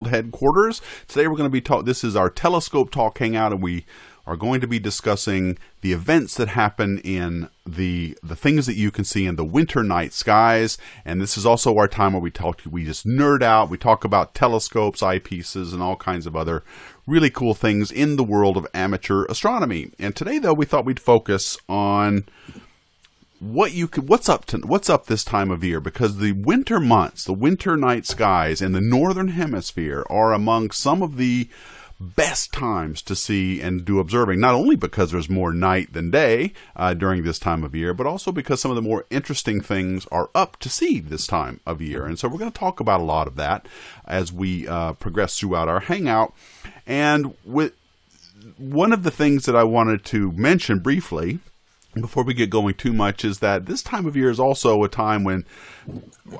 headquarters. Today we're going to be this is our Telescope Talk Hangout, and we are going to be discussing the events that happen in the things that you can see in the winter night skies. And this is also our time where we just nerd out. We talk about telescopes, eyepieces, and all kinds of other really cool things in the world of amateur astronomy. And today, though, we thought we'd focus on what's up this time of year, because the winter months, the winter night skies in the northern hemisphere are among some of the best times to see and do observing, not only because there's more night than day during this time of year, but also because some of the more interesting things are up to see this time of year. And so we're going to talk about a lot of that as we progress throughout our hangout. And with one of the things that I wanted to mention briefly before we get going too much is that this time of year is also a time when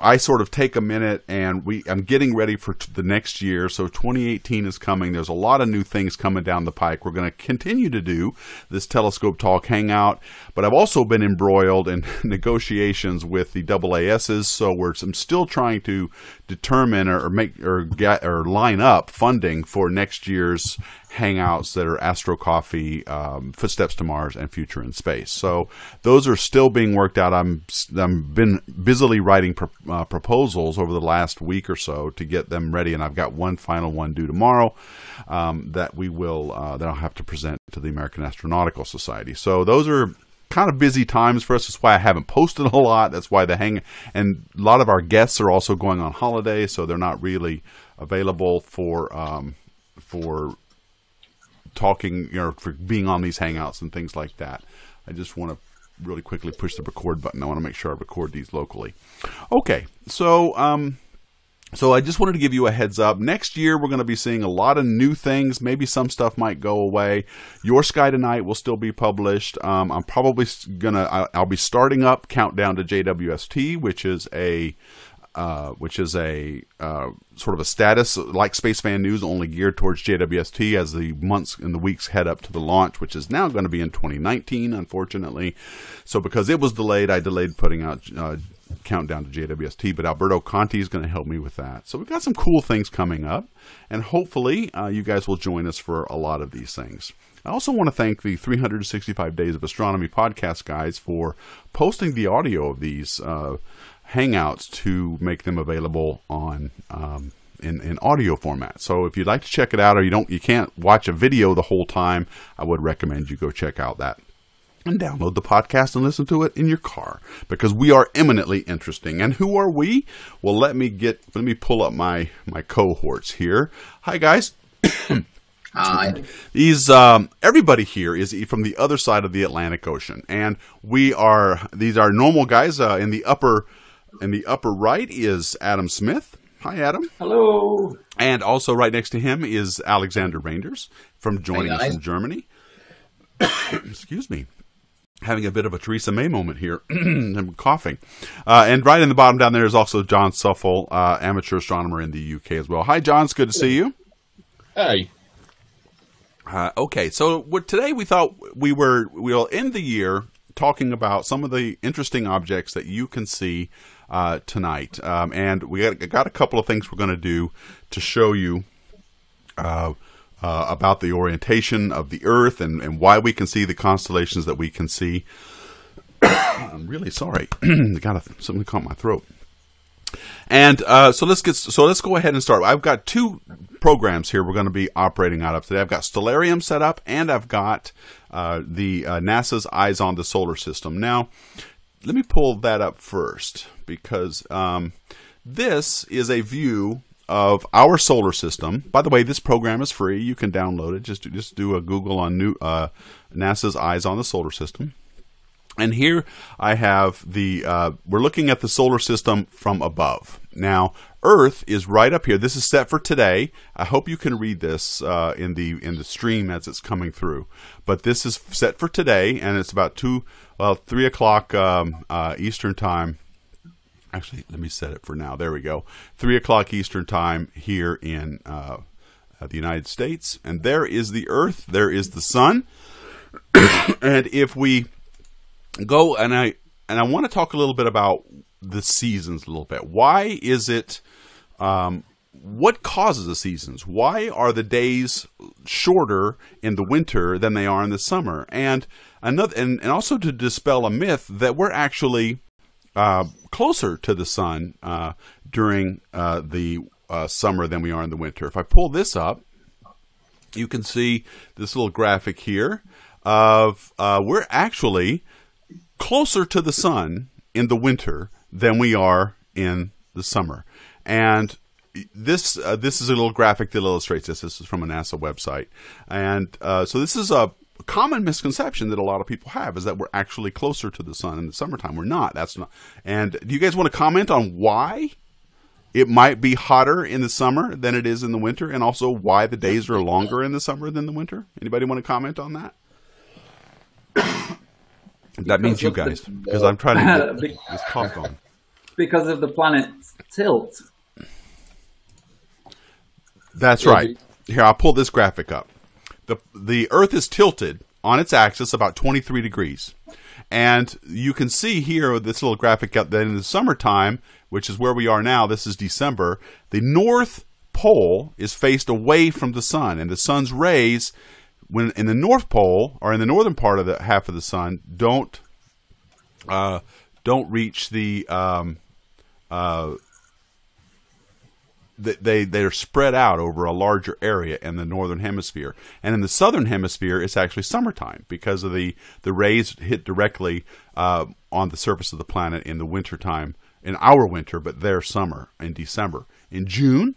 I sort of take a minute and I'm getting ready for the next year. So 2018 is coming. There's a lot of new things coming down the pike. We're going to continue to do this Telescope Talk Hangout, but I've also been embroiled in negotiations with the AASs. So I'm still trying to determine or line up funding for next year's hangouts that are Astro Coffee, Footsteps to Mars, and Future in Space. So those are still being worked out. I'm been busily writing proposals over the last week or so to get them ready, and I've got one final one due tomorrow that I'll have to present to the American Astronautical Society. So those are kind of busy times for us. That's why I haven't posted a lot. That's why and a lot of our guests are also going on holiday, so they're not really available for talking, for being on these hangouts and things like that. I just want to really quickly push the record button. I want to make sure I record these locally. Okay, so I just wanted to give you a heads up. Next year, we're going to be seeing a lot of new things. Maybe some stuff might go away. Your Sky Tonight will still be published. I'm probably I'll be starting up Countdown to JWST, which is a sort of a status like Space Fan News, only geared towards JWST as the months and the weeks head up to the launch, which is now going to be in 2019, unfortunately. So because it was delayed, I delayed putting out Countdown to JWST, but Alberto Conti is going to help me with that. So we've got some cool things coming up, and hopefully you guys will join us for a lot of these things. I also want to thank the 365 Days of Astronomy podcast guys for posting the audio of these hangouts to make them available on in audio format. So if you'd like to check it out, or you can't watch a video the whole time, I would recommend you go check out that and download the podcast and listen to it in your car, because we are eminently interesting. And who are we? Well, let me pull up my cohorts here. Hi guys. Hi. Everybody here is from the other side of the Atlantic Ocean, and these are normal guys. In the upper right is Adam Smith. Hi, Adam. Hello. And also right next to him is Alexander Reinders from joining us from Germany. Excuse me. Having a bit of a Theresa May moment here. I'm coughing. And right in the bottom down there is also John Suffill, amateur astronomer in the UK as well. Hi, John. It's good to see you. Hey. Okay, so today we thought we'll end the year talking about some of the interesting objects that you can see tonight. And we got a couple of things we're going to do to show you about the orientation of the Earth and why we can see the constellations that we can see. I'm really sorry. Something caught my throat. And so let's go ahead and start. I've got two programs here we're going to be operating out of today. I've got Stellarium set up, and I've got the NASA's Eyes on the Solar System. Now, let me pull that up first, because this is a view of our solar system. By the way, this program is free. You can download it. Just do a Google on NASA's Eyes on the Solar System. And here I have we're looking at the solar system from above. Now, Earth is right up here. This is set for today. I hope you can read this in the stream as it's coming through. But this is set for today, and it's about 3 o'clock Eastern time. Actually, let me set it for now. There we go. 3 o'clock Eastern time here in the United States. And there is the Earth. There is the sun. And if we go, and I want to talk a little bit about the seasons a little bit. Why is it what causes the seasons? Why are the days shorter in the winter than they are in the summer? And also to dispel a myth that we're actually closer to the sun during the summer than we are in the winter. If I pull this up, you can see this little graphic here of we're actually closer to the sun in the winter than we are in the summer. And this is a little graphic that illustrates this. This is from a NASA website. And so this is a common misconception that a lot of people have, is that we're actually closer to the sun in the summertime. We're not. That's not. And do you guys want to comment on why it might be hotter in the summer than it is in the winter, and also why the days are longer in the summer than the winter? Anybody want to comment on that? That means you guys, because I'm trying to get this cough going. Because of the planet's tilt. That's right. Here, I'll pull this graphic up. The Earth is tilted on its axis about 23 degrees. And you can see here with this little graphic that in the summertime, which is where we are now, this is December, the North Pole is faced away from the sun, and the sun's rays, when in the North Pole, or in the northern part of the half of the sun, don't reach the they're spread out over a larger area in the northern hemisphere. And in the southern hemisphere, it's actually summertime because of the rays hit directly on the surface of the planet in the wintertime, in our winter, but their summer in December. In June,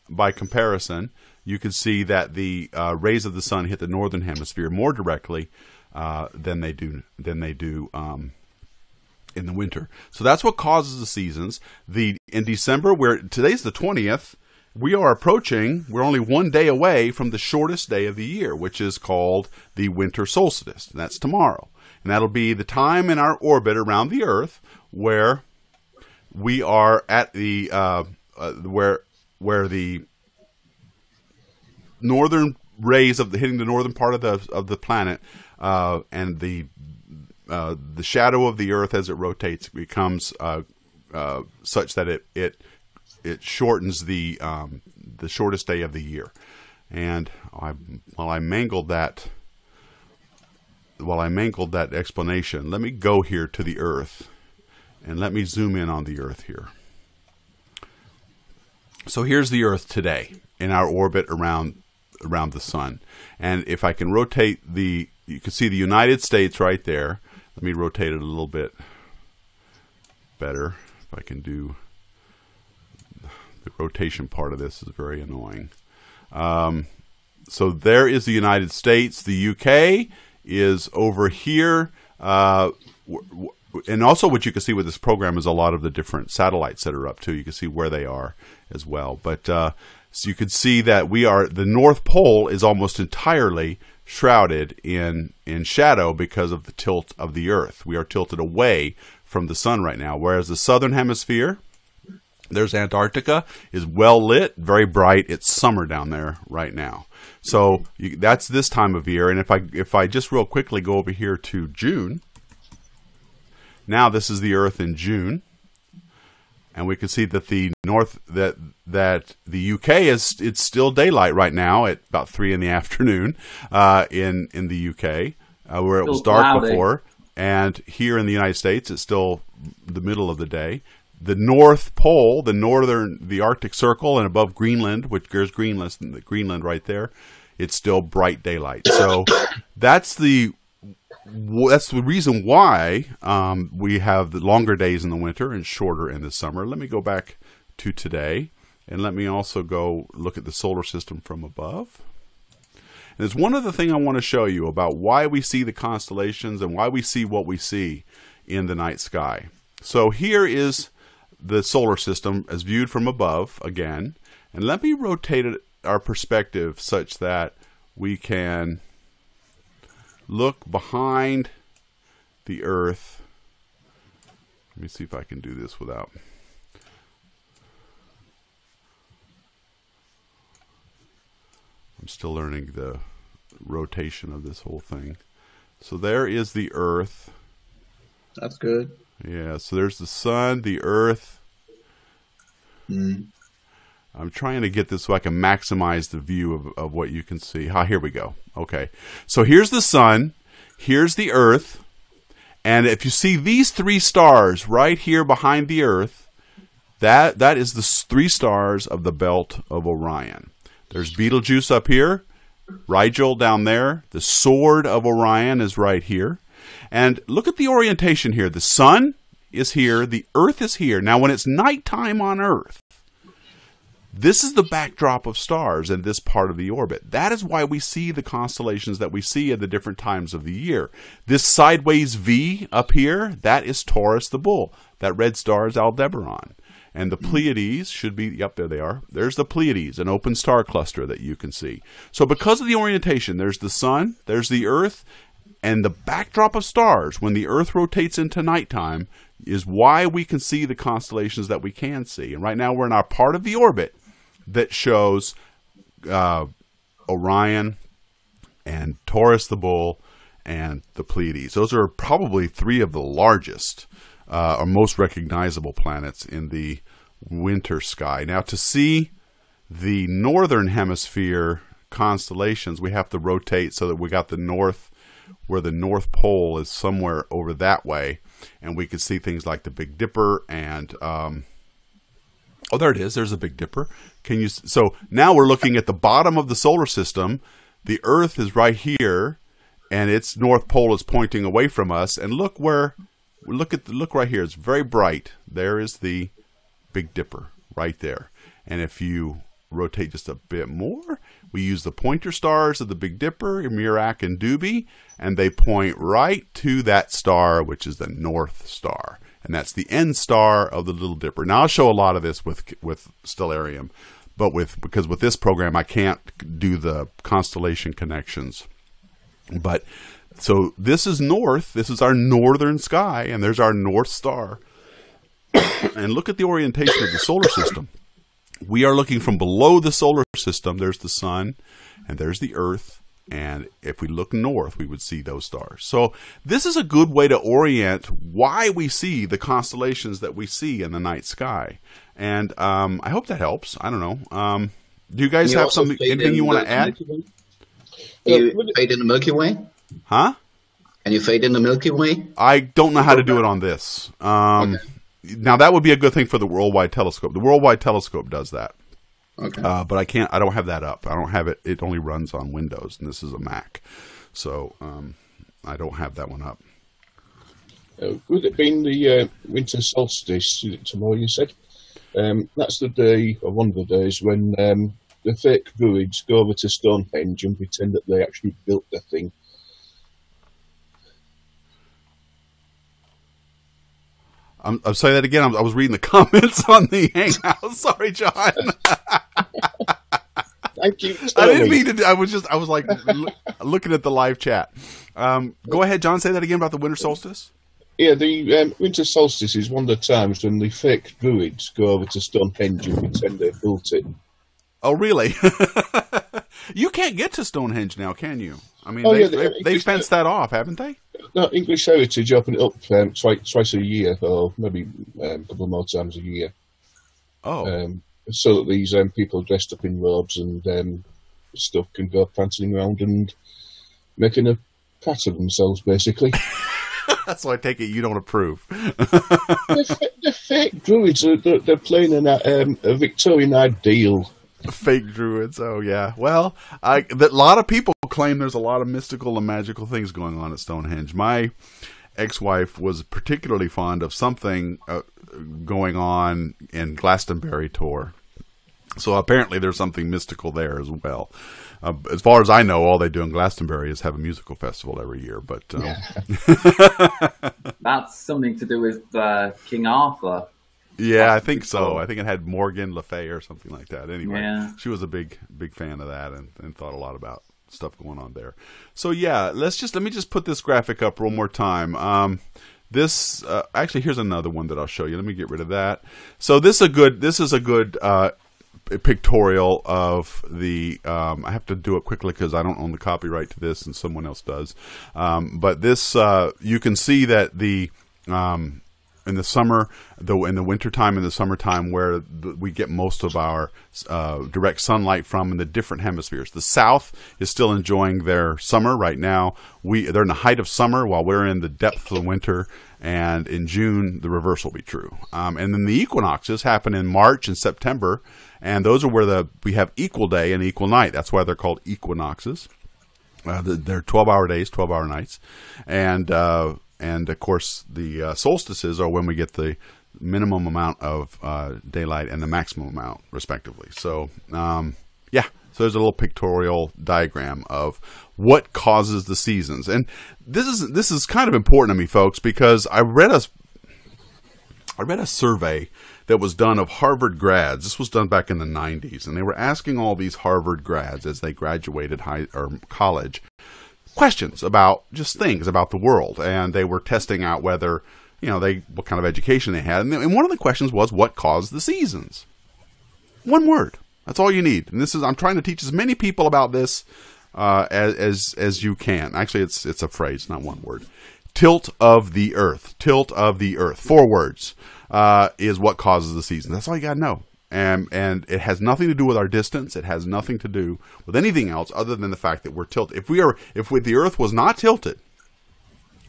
by comparison, you can see that the rays of the sun hit the northern hemisphere more directly than they do in the winter. So that's what causes the seasons. In December, where today's the 20th, we're only one day away from the shortest day of the year, which is called the winter solstice. And that's tomorrow. And that'll be the time in our orbit around the Earth where we are at the where the northern rays hitting the northern part of the planet and the shadow of the Earth as it rotates becomes such that it shortens the shortest day of the year. And while I mangled that explanation, let me go here to the Earth and let me zoom in on the Earth here. So here's the Earth today in our orbit around the sun. And if I can rotate you can see the United States right there. Let me rotate it a little bit better. If I can do the rotation part of this is very annoying. So there is the United States. The UK is over here. And also what you can see with this program is a lot of the different satellites that are up too. You can see where they are as well. But so you can see that the North Pole is almost entirely shrouded in shadow because of the tilt of the Earth. We are tilted away from the sun right now, whereas the southern hemisphere, there's Antarctica, is well lit, very bright. It's summer down there right now. So that's this time of year. And if I just real quickly go over here to June, now this is the Earth in June, and we can see that the UK it's still daylight right now at about 3 in the afternoon in the UK, where it was dark before. And here in the United States, it's still the middle of the day. The North Pole, the Arctic Circle, and above Greenland, which there's Greenland right there, it's still bright daylight. So that's the reason why we have the longer days in the winter and shorter in the summer. Let me go back to today, and let me also go look at the solar system from above. And there's one other thing I want to show you about why we see the constellations and why we see what we see in the night sky. So here is the solar system as viewed from above again, and let me rotate our perspective such that we can look behind the Earth. Let me see if I can do this without. I'm still learning the rotation of this whole thing. So there is the Earth. That's good. Yeah, so there's the sun, the Earth. I'm trying to get this so I can maximize the view of what you can see. Here we go. Okay. So here's the sun. Here's the Earth. And if you see these 3 stars right here behind the Earth, that is the 3 stars of the belt of Orion. There's Betelgeuse up here, Rigel down there. The sword of Orion is right here. And look at the orientation here. The sun is here. The Earth is here. Now, when it's nighttime on Earth, this is the backdrop of stars in this part of the orbit. That is why we see the constellations that we see at the different times of the year. This sideways V up here, that is Taurus the Bull. That red star is Aldebaran. And the Pleiades should be, yep, there they are. There's the Pleiades, an open star cluster that you can see. So because of the orientation, there's the sun, there's the Earth, and the backdrop of stars when the Earth rotates into nighttime is why we can see the constellations that we can see. And right now we're in our part of the orbit that shows Orion and Taurus the Bull and the Pleiades. Those are probably 3 of the largest or most recognizable planets in the winter sky. Now, to see the northern hemisphere constellations, we have to rotate so that we got the north, where the North Pole is somewhere over that way, and we can see things like the Big Dipper and oh, there it is. There's a Big Dipper. So now we're looking at the bottom of the solar system. The Earth is right here, and its North Pole is pointing away from us. And look right here. It's very bright. There is the Big Dipper right there. And if you rotate just a bit more, we use the pointer stars of the Big Dipper, Merak and Dubhe, and they point right to that star, which is the North Star. And that's the end star of the Little Dipper. Now, I'll show a lot of this with Stellarium, but because with this program, I can't do the constellation connections. But so this is north. This is our northern sky, and there's our North Star. And look at the orientation of the solar system. We are looking from below the solar system. There's the sun, and there's the Earth. And if we look north, we would see those stars. So this is a good way to orient why we see the constellations that we see in the night sky. And I hope that helps. I don't know. Do you guys have anything you want to add? You fade in the Milky Way? Huh? Can you fade in the Milky Way? I don't know how to do it on this. Okay. Now, that would be a good thing for the Worldwide Telescope. The Worldwide Telescope does that. Okay. But I don't have that up. I don't have it. It only runs on Windows, and this is a Mac. So I don't have that one up. Would it be the winter solstice tomorrow, you said? That's the day, or one of the days, when the fake druids go over to Stonehenge and pretend that they actually built the thing. I'll say that again. I was reading the comments on the Hangout. Sorry, John. Thank you. I didn't mean to. I was like looking at the live chat. Go ahead, John. Say that again about the winter solstice. Yeah, the winter solstice is one of the times when the fake druids go over to Stonehenge and pretend they built it. Oh, really? You can't get to Stonehenge now, can you? I mean, they fenced that off, haven't they? No, English Heritage open it up twice a year, or maybe a couple more times a year. Oh. So that these people dressed up in robes and stuff can go prancing around and making a pat of themselves, basically. So I take it you don't approve. The fake druids, they're playing a Victorian ideal. Fake druids, oh yeah. Well, a lot of people claim there's a lot of mystical and magical things going on at Stonehenge. My ex-wife was particularly fond of something going on in Glastonbury tour. So apparently there's something mystical there as well. As far as I know, all they do in Glastonbury is have a musical festival every year. But that's something to do with King Arthur. Yeah, I think so. I think it had Morgan Le Fay or something like that. Anyway, She was a big fan of that and thought a lot about stuff going on there. So yeah, let me just put this graphic up one more time. Actually, here's another one that I'll show you. Let me get rid of that. So this is a good pictorial of the. I have to do it quickly because I don't own the copyright to this, and someone else does. But this, you can see that in the summer, in the wintertime and the summertime, where we get most of our direct sunlight from in the different hemispheres. The South is still enjoying their summer right now. They're in the height of summer while we're in the depth of the winter. And in June, the reverse will be true. And then the equinoxes happen in March and September, and those are where we have equal day and equal night. That's why they're called equinoxes. They're 12-hour days, 12-hour nights, and of course the solstices are when we get the minimum amount of daylight and the maximum amount, respectively. So yeah, so there's a little pictorial diagram of what causes the seasons, and this is kind of important to me, folks, because I read a survey that was done of Harvard grads. This was done back in the 90s, and they were asking all these Harvard grads as they graduated college questions about just things about the world, and they were testing out whether, what kind of education they had. And one of the questions was, what caused the seasons? One word. That's all you need. And I'm trying to teach as many people about this as you can. Actually, it's a phrase, not one word. Tilt of the Earth. Tilt of the Earth. 4 words is what causes the seasons. That's all you got to know. And it has nothing to do with our distance. It has nothing to do with anything else other than the fact that we're tilted. If the Earth was not tilted,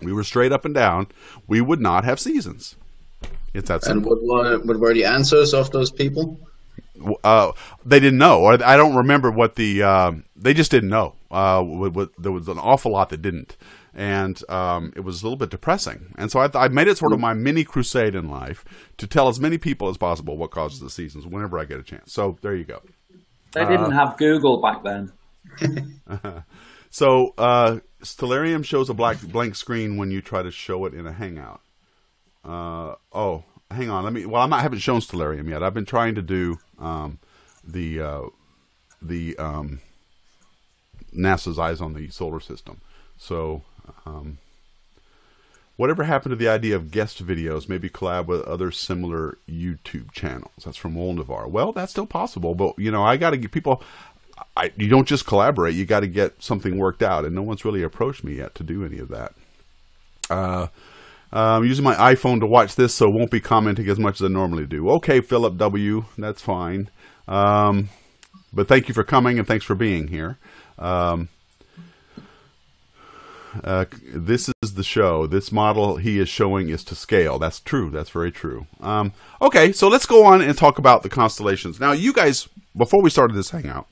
we were straight up and down, we would not have seasons. It's that simple. And what were the answers of those people? They didn't know, or I don't remember what they just didn't know. There was an awful lot that didn't. And it was a little bit depressing. And so I made it sort of my mini crusade in life to tell as many people as possible what causes the seasons whenever I get a chance. So there you go. They didn't have Google back then. So Stellarium shows a blank screen when you try to show it in a Hangout. Oh, hang on. I haven't shown Stellarium yet. I've been trying to do the NASA's Eyes on the Solar System. So, whatever happened to the idea of guest videos, maybe collab with other similar YouTube channels? That's from Olnavar. Well, that's still possible, but I got to get people. You don't just collaborate; you got to get something worked out, and no one's really approached me yet to do any of that. I'm using my iPhone to watch this, so won't be commenting as much as I normally do. Okay, Philip W, that's fine. But thank you for coming, and thanks for being here. This is the show. This model he is showing is to scale. That's true. That's very true. Okay, so let's go on and talk about the constellations. Now, you guys, before we started this Hangout,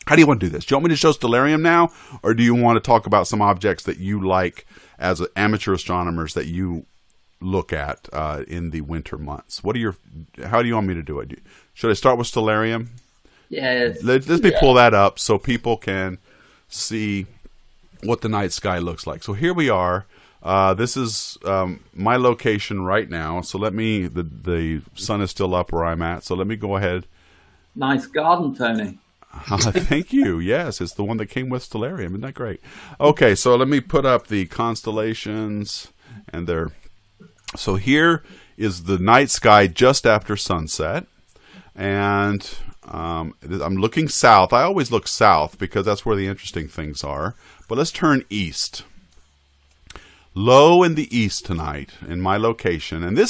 how do you want to do this? Do you want me to show Stellarium now, or do you want to talk about some objects that you like as amateur astronomers that you look at in the winter months? How do you want me to do it? Should I start with Stellarium? Yeah. Let me pull that up so people can see what the night sky looks like. So here we are. This is my location right now. So the sun is still up where I'm at. So let me go ahead. Nice garden, Tony. Thank you. Yes, it's the one that came with Stellarium. Isn't that great? Okay, so let me put up the constellations, and so here is the night sky just after sunset, and I'm looking south. I always look south because that's where the interesting things are. But let's turn east. Low in the east tonight in my location, and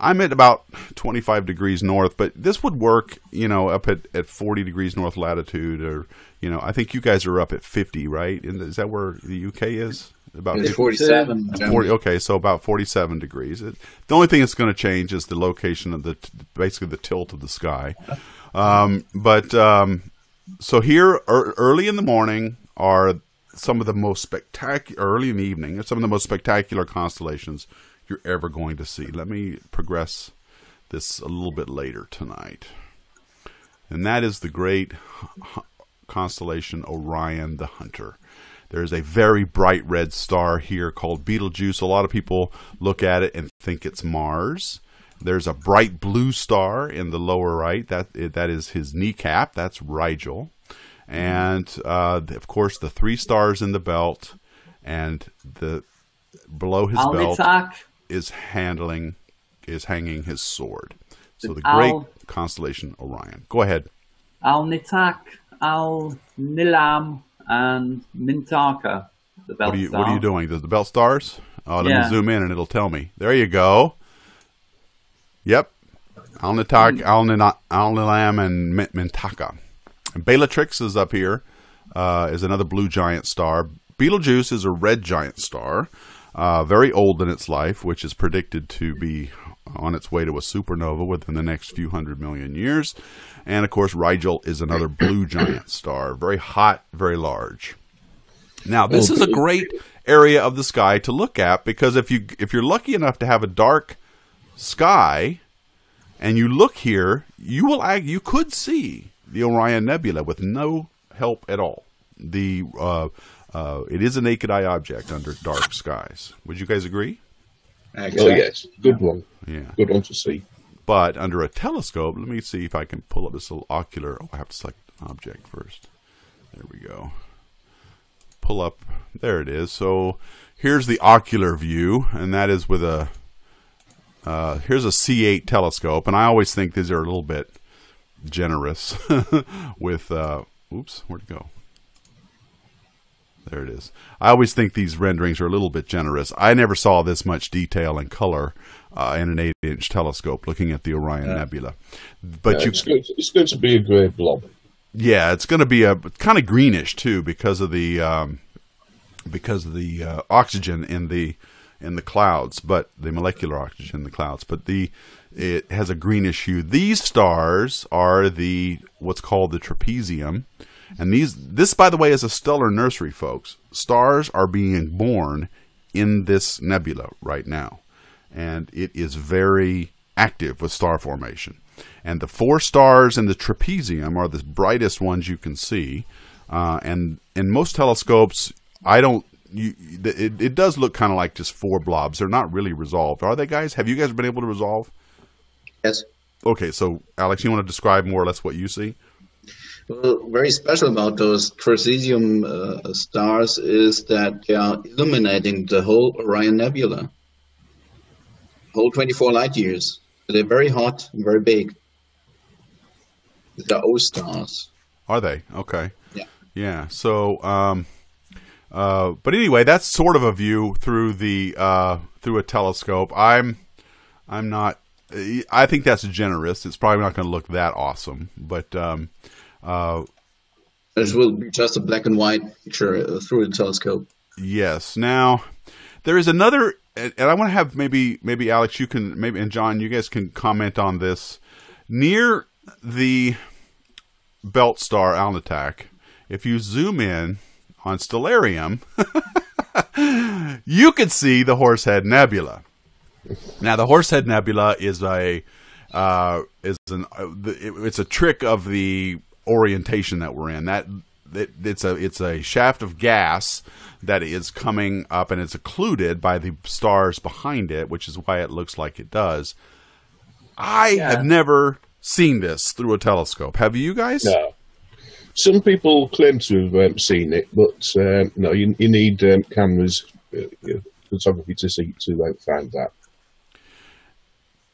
I'm at about 25 degrees north, but this would work, up at 40 degrees north latitude, or, I think you guys are up at 50, right? Is that where the UK is? About 47. 40, okay, so about 47 degrees. The only thing that's going to change is the location of basically the tilt of the sky. So here, early in the morning are some of the most spectacular, early in the evening, are some of the most spectacular constellations you're ever going to see. Let me progress this a little bit later tonight. And that is the great constellation Orion the Hunter. There's a very bright red star here called Betelgeuse. A lot of people look at it and think it's Mars. There's a bright blue star in the lower right. That is his kneecap. That's Rigel. And, of course, the 3 stars in the belt, and below his belt is hanging his sword. So the great constellation Orion. Go ahead. Al-Nitak, Al-Nilam, and Mintaka. The belt What are you doing? The belt stars? Oh, let me zoom in and it'll tell me. There you go. Yep. Alnitak, Alnilam, and Mintaka. And Bellatrix is up here, is another blue giant star. Betelgeuse is a red giant star, very old in its life, which is predicted to be on its way to a supernova within the next few 100 million years. And, of course, Rigel is another blue giant star, very hot, very large. Now, this is a great area of the sky to look at, because if you're lucky enough to have a dark sky and you look here, you could see the Orion Nebula with no help at all. It is a naked eye object under dark skies. Would you guys agree? Exactly. Oh yes, good one. Yeah. Good one to see. But under a telescope, let me see if I can pull up this little ocular. Oh, I have to select an object first. There we go. Pull up. There it is. So here's the ocular view, and that is with a here's a C8 telescope, and I always think these are a little bit generous with oops, where'd it go? There it is. I always think these renderings are a little bit generous. I never saw this much detail and color in an 8-inch telescope looking at the Orion Nebula. But it's going to be a grey blob. Yeah, it's going to be a kind of greenish too because of the oxygen in the clouds, but the molecular oxygen in the clouds. But it has a greenish hue. These stars are what's called the trapezium. And this, by the way, is a stellar nursery, folks. Stars are being born in this nebula right now. And it is very active with star formation. And the 4 stars in the trapezium are the brightest ones you can see. And in most telescopes, it does look kind of like just 4 blobs. They're not really resolved. Are they, guys? Have you guys been able to resolve? Yes. Okay, so Alex, you want to describe more or less what you see? Well, very special about those trapesium stars is that they are illuminating the whole Orion Nebula, whole 24 light years. They're very hot and very big. They're O stars. Are they? Okay. Yeah. Yeah. So, but anyway, that's sort of a view through through a telescope. I'm not. I think that's generous. It's probably not going to look that awesome, but. This will be just a black and white picture through the telescope. Yes. Now, there is another, and I want to have maybe Alex, you can and John, you guys can comment on this. Near the belt star Alnitak, if you zoom in on Stellarium, you can see the Horsehead Nebula. Now, the Horsehead Nebula is it's a trick of the orientation that we're in. It's a shaft of gas that is coming up, and it's occluded by the stars behind it, which is why it looks like it does. I have never seen this through a telescope. Have you guys? No. Some people claim to have seen it, but no, you need cameras, photography to find that.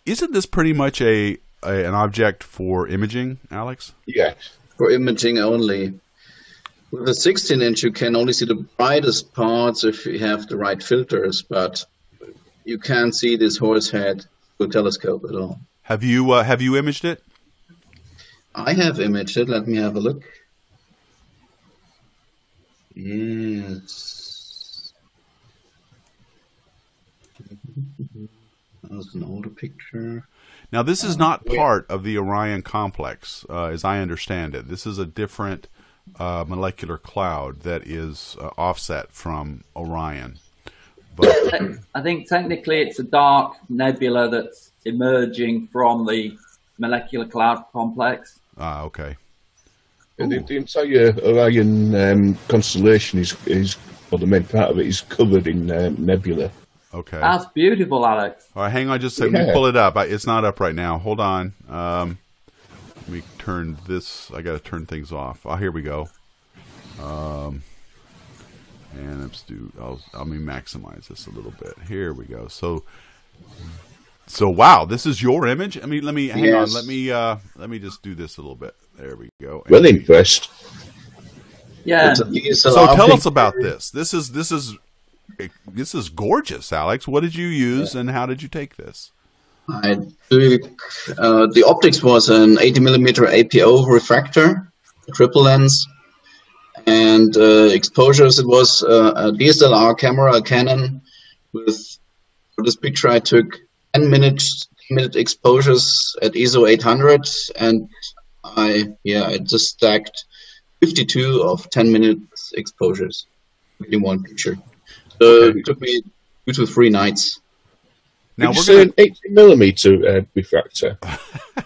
Isn't this pretty much an object for imaging, Alex? Yeah. For imaging only. With a 16-inch, you can only see the brightest parts if you have the right filters, but you can't see this horse head through a telescope at all. Have you imaged it? I have imaged it. Let me have a look. Yes. That was an older picture. Now, this is not part of the Orion complex, as I understand it. This is a different molecular cloud that is offset from Orion. But I think technically it's a dark nebula that's emerging from the molecular cloud complex. Okay. The entire Orion constellation is, or the main part of it, is covered in nebula. Okay. That's beautiful, Alex. All right, hang on just a second. Let me pull it up. It's not up right now. Hold on. Let me turn this. I got to turn things off. Oh, here we go. And let's do. Let me maximize this a little bit. Here we go. So wow, this is your image. I mean, hang on. Let me just do this a little bit. There we go. Well impressed. Yeah. So tell us about this. This is gorgeous, Alex. What did you use, and how did you take this? I took, the optics was an 80 millimeter APO refractor, a triple lens, and exposures. It was a DSLR camera, a Canon. For this picture, I took 10-minute exposures at ISO 800, and I just stacked 52 of 10-minute exposures in one picture. So it took me 2 to 3 nights. Now we're going an 80 millimeter refractor.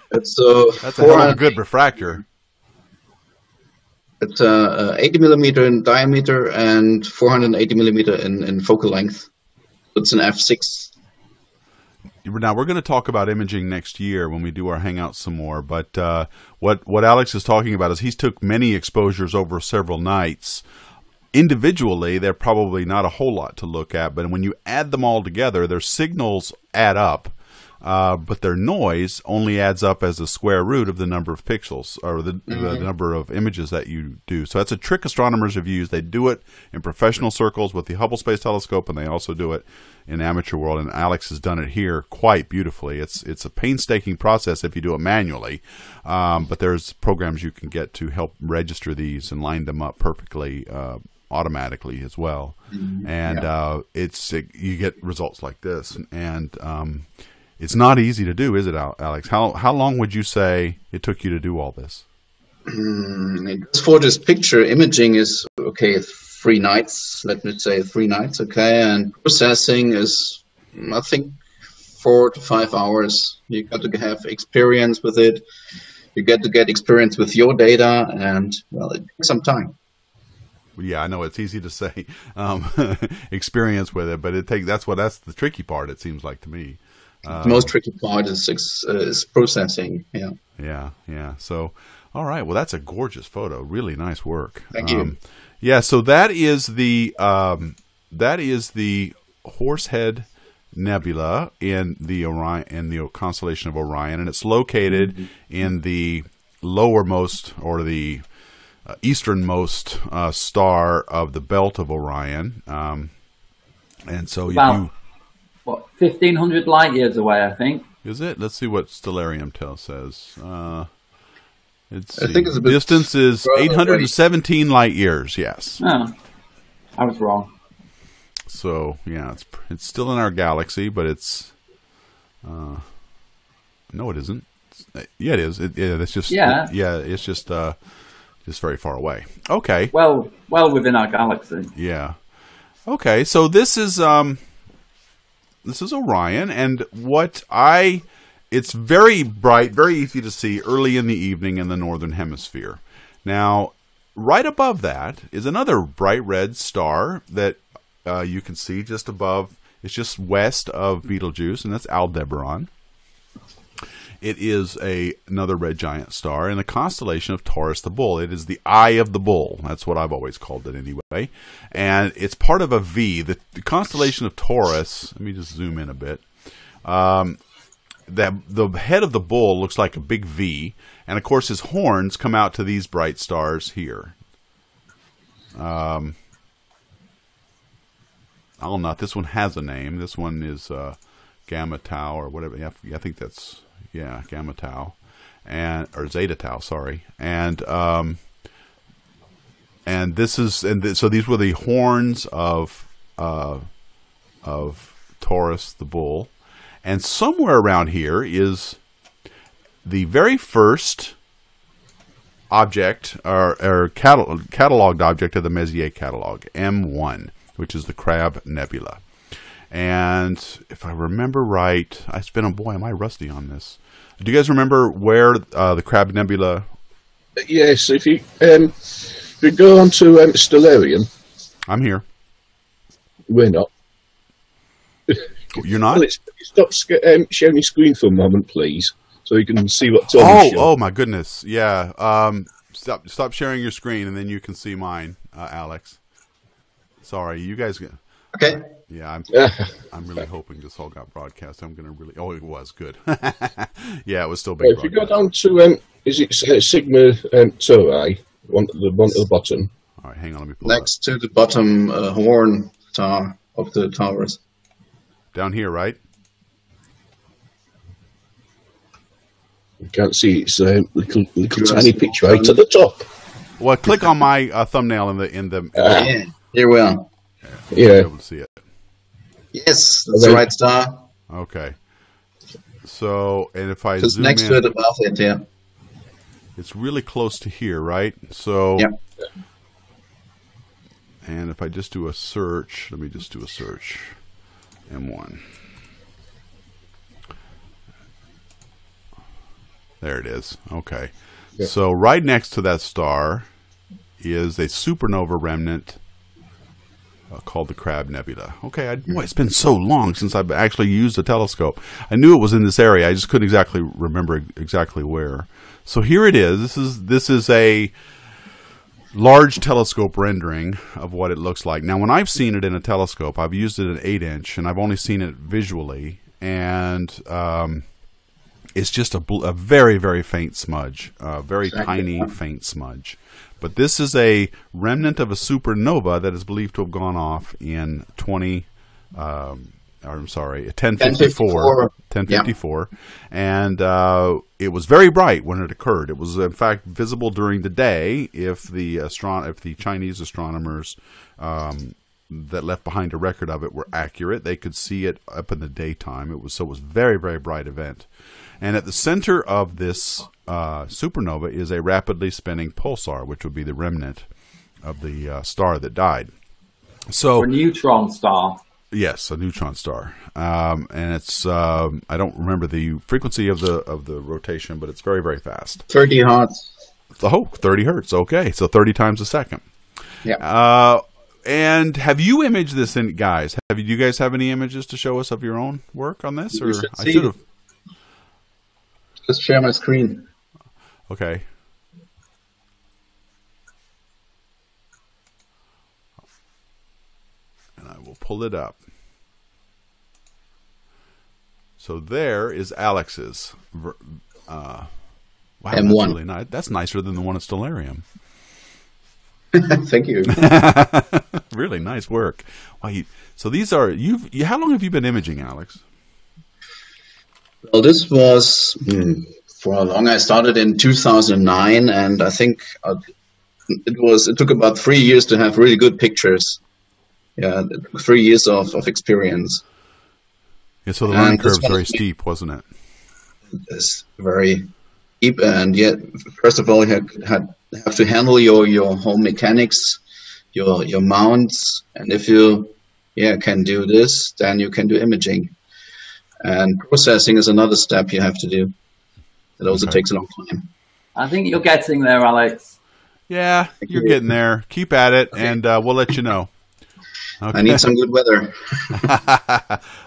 That's a hell of a good refractor. It's 80 millimeter in diameter and 480 millimeter in focal length. It's an f6. Now we're going to talk about imaging next year when we do our Hangout some more. But what Alex is talking about is he's took many exposures over several nights. Individually, they're probably not a whole lot to look at, but when you add them all together, their signals add up, but their noise only adds up as the square root of the number of pixels, or the number of images that you do. So that's a trick astronomers have used. They do it in professional circles with the Hubble Space Telescope, and they also do it in amateur world, and Alex has done it here quite beautifully. It's a painstaking process if you do it manually, but there's programs you can get to help register these and line them up perfectly automatically as well, and you get results like this, and it's not easy to do, is it, Alex? How long would you say it took you to do all this? For this picture, imaging is 3 nights. Let me say 3 nights, and processing is, I think, 4 to 5 hours. You got to have experience with it. You get to get experience with your data, and it takes some time. Yeah, I know it's easy to say experience with it, but that's the tricky part. It seems like to me. The most tricky part is processing. Yeah. So, all right. Well, that's a gorgeous photo. Really nice work. Thank you. Yeah. So that is the Horsehead Nebula in the constellation of Orion, and it's located in the lowermost, or the easternmost star of the belt of Orion, and so about 1,500 light years away, I think. Is it? Let's see what Stellarium says. I think it's a bit distance is 817 light years. Yes. Oh, I was wrong. So yeah, it's still in our galaxy, but it's no, it isn't. Yeah, it is. It's just it's just very far away. Okay. Well within our galaxy. Yeah. Okay. So this is Orion, and it's very bright, very easy to see early in the evening in the northern hemisphere. Now, right above that is another bright red star that you can see just above. It's just west of Betelgeuse, and that's Aldebaran. It is another red giant star in the constellation of Taurus the Bull. It is the Eye of the Bull. That's what I've always called it anyway. And it's part of a V. The constellation of Taurus, let me just zoom in a bit. The head of the bull looks like a big V. And, of course, his horns come out to these bright stars here. This one has a name. This one is Gamma Tau or whatever. Yeah, I think that's... Yeah, Gamma Tau, or Zeta Tau, sorry, and so these were the horns of Taurus the Bull, and somewhere around here is the very first object or cataloged object of the Messier catalog, M1, which is the Crab Nebula. And if I remember right, am I rusty on this? Do you guys remember where the Crab Nebula? Yes, if you go on to Stellarium. I'm here. We're not. You're not? Well, stop sharing your screen for a moment, please, so you can see what Tom is showing. Oh my goodness! Yeah. Stop sharing your screen, and then you can see mine, Alex. Sorry, you guys. Okay. Yeah, I'm really hoping this all got broadcast. I'm going to really... Oh, it was. Good. Yeah, it was still big. If you go down to, is it Sigma Tauri, one at the bottom? All right, hang on, let me pull next to the bottom horn star of the Taurus. Down here, right? You can't see its little tiny picture right at the top. Well, click on my thumbnail in the Yeah, here we are. you'll be able to see it. Yes, that's the right star. Okay. So, and if I Just zoom next in, to it, above it, yeah. it's really close to here, right? So, Yeah. and if I just do a search, let me just do a search. M1. There it is. Okay. Yeah. So right next to that star is a supernova remnant called the Crab Nebula. Okay, boy, it's been so long since I've actually used a telescope. I knew it was in this area. I just couldn't exactly remember exactly where. So here it is. This is a large telescope rendering of what it looks like. Now, when I've seen it in a telescope, I've used it at 8-inch, and I've only seen it visually, and it's just a very, very faint smudge, a very tiny, faint smudge. But this is a remnant of a supernova that is believed to have gone off in 1054. 1054, and it was very bright when it occurred. It was, in fact, visible during the day if the Chinese astronomers that left behind a record of it were accurate. They could see it up in the daytime. It was very, very bright event. And at the center of this supernova is a rapidly spinning pulsar, which would be the remnant of the star that died. So a neutron star. Yes, a neutron star, and it's I don't remember the frequency of the rotation, but it's very, very fast. 30 hertz. Oh, 30 hertz. Okay, so 30 times a second. Yeah. And have you imaged this in, guys? Do you guys have any images to show us of your own work on this? Or I should have. Just share my screen. Okay. And I will pull it up. So there is Alex's. Wow, M1. That's really nice. That's nicer than the one at Stellarium. Thank you. Really nice work. Wow, so these are how long have you been imaging, Alex? Well, this was for long. I started in 2009, and I think it took about 3 years to have really good pictures. Yeah, 3 years of experience. Yeah, so the learning curve is very steep, wasn't it? It's very steep, and yet, first of all, you have to handle your home mechanics, your mounts, and if you can do this, then you can do imaging. And processing is another step you have to do. It also takes a long time. I think you're getting there, Alex. Yeah, you're getting there. Keep at it, and we'll let you know. Okay. I need some good weather.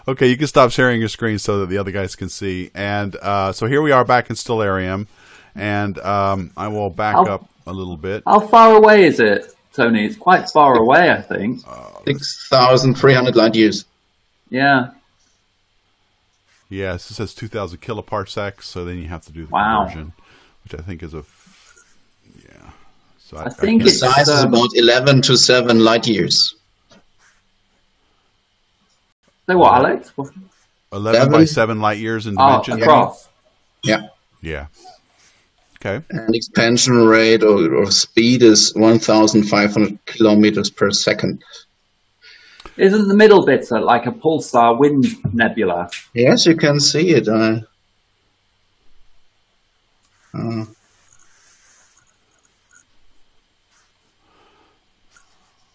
Okay, you can stop sharing your screen so that the other guys can see. And so here we are back in Stellarium, and I will back up a little bit. How far away is it, Tony? It's quite far away, I think. 6,300 light years. Yeah. Yes, it says 2,000 kiloparsecs, so then you have to do the Wow. conversion, which I think is So I think The it's size is about 11 to 7 light years. Say what, Alex? 11 by 7 light years in dimension. Across. Yeah. Yeah. Okay. And expansion rate or speed is 1,500 kilometers per second. Isn't the middle bit like a pulsar wind nebula? Yes, you can see it. All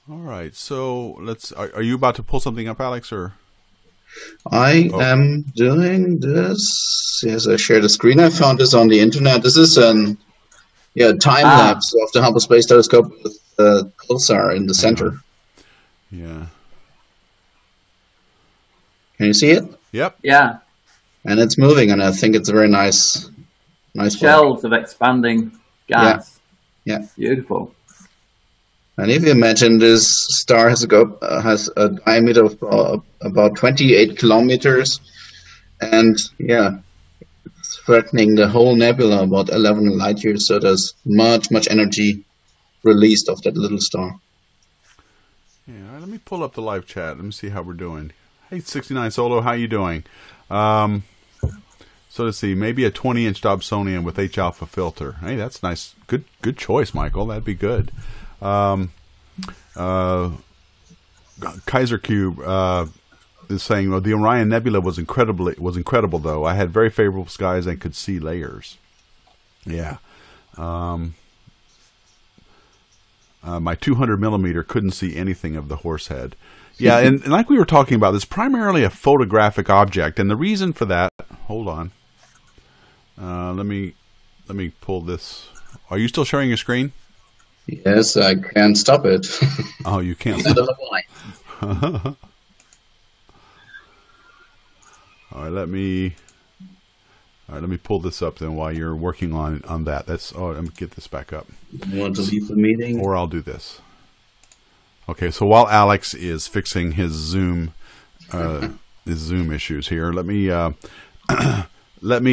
right. So let's. Are you about to pull something up, Alex, or? I am doing this. Yes, I shared a screen. I found this on the internet. This is time lapse of the Hubble Space Telescope with the pulsar in the center. Yeah. Can you see it? Yep. Yeah. And it's moving, and I think it's a very nice Shells of expanding gas. Yeah. Beautiful. And if you imagine this star has a diameter of about 28 kilometers, and it's threatening the whole nebula about 11 light years. So there's much energy released of that little star. Yeah. Let me pull up the live chat. Let me see how we're doing. Hey, 69 Solo, how you doing? So let's see, maybe a 20-inch Dobsonian with H-alpha filter. Hey, that's nice. Good choice, Michael. That'd be good. Kaiser Cube is saying, well, the Orion Nebula was incredible, though. I had very favorable skies and could see layers. Yeah. My 200 millimeter couldn't see anything of the Horsehead. Yeah, and like we were talking about, this is primarily a photographic object, and the reason for that. Hold on. Let me pull this. Are you still sharing your screen? Yes, I can't stop it. Oh, you can't. I don't know why. All right, let me pull this up then while you're working on that. Let me get this back up. You want to leave the meeting? Or I'll do this. Okay, so while Alex is fixing his Zoom issues here, let me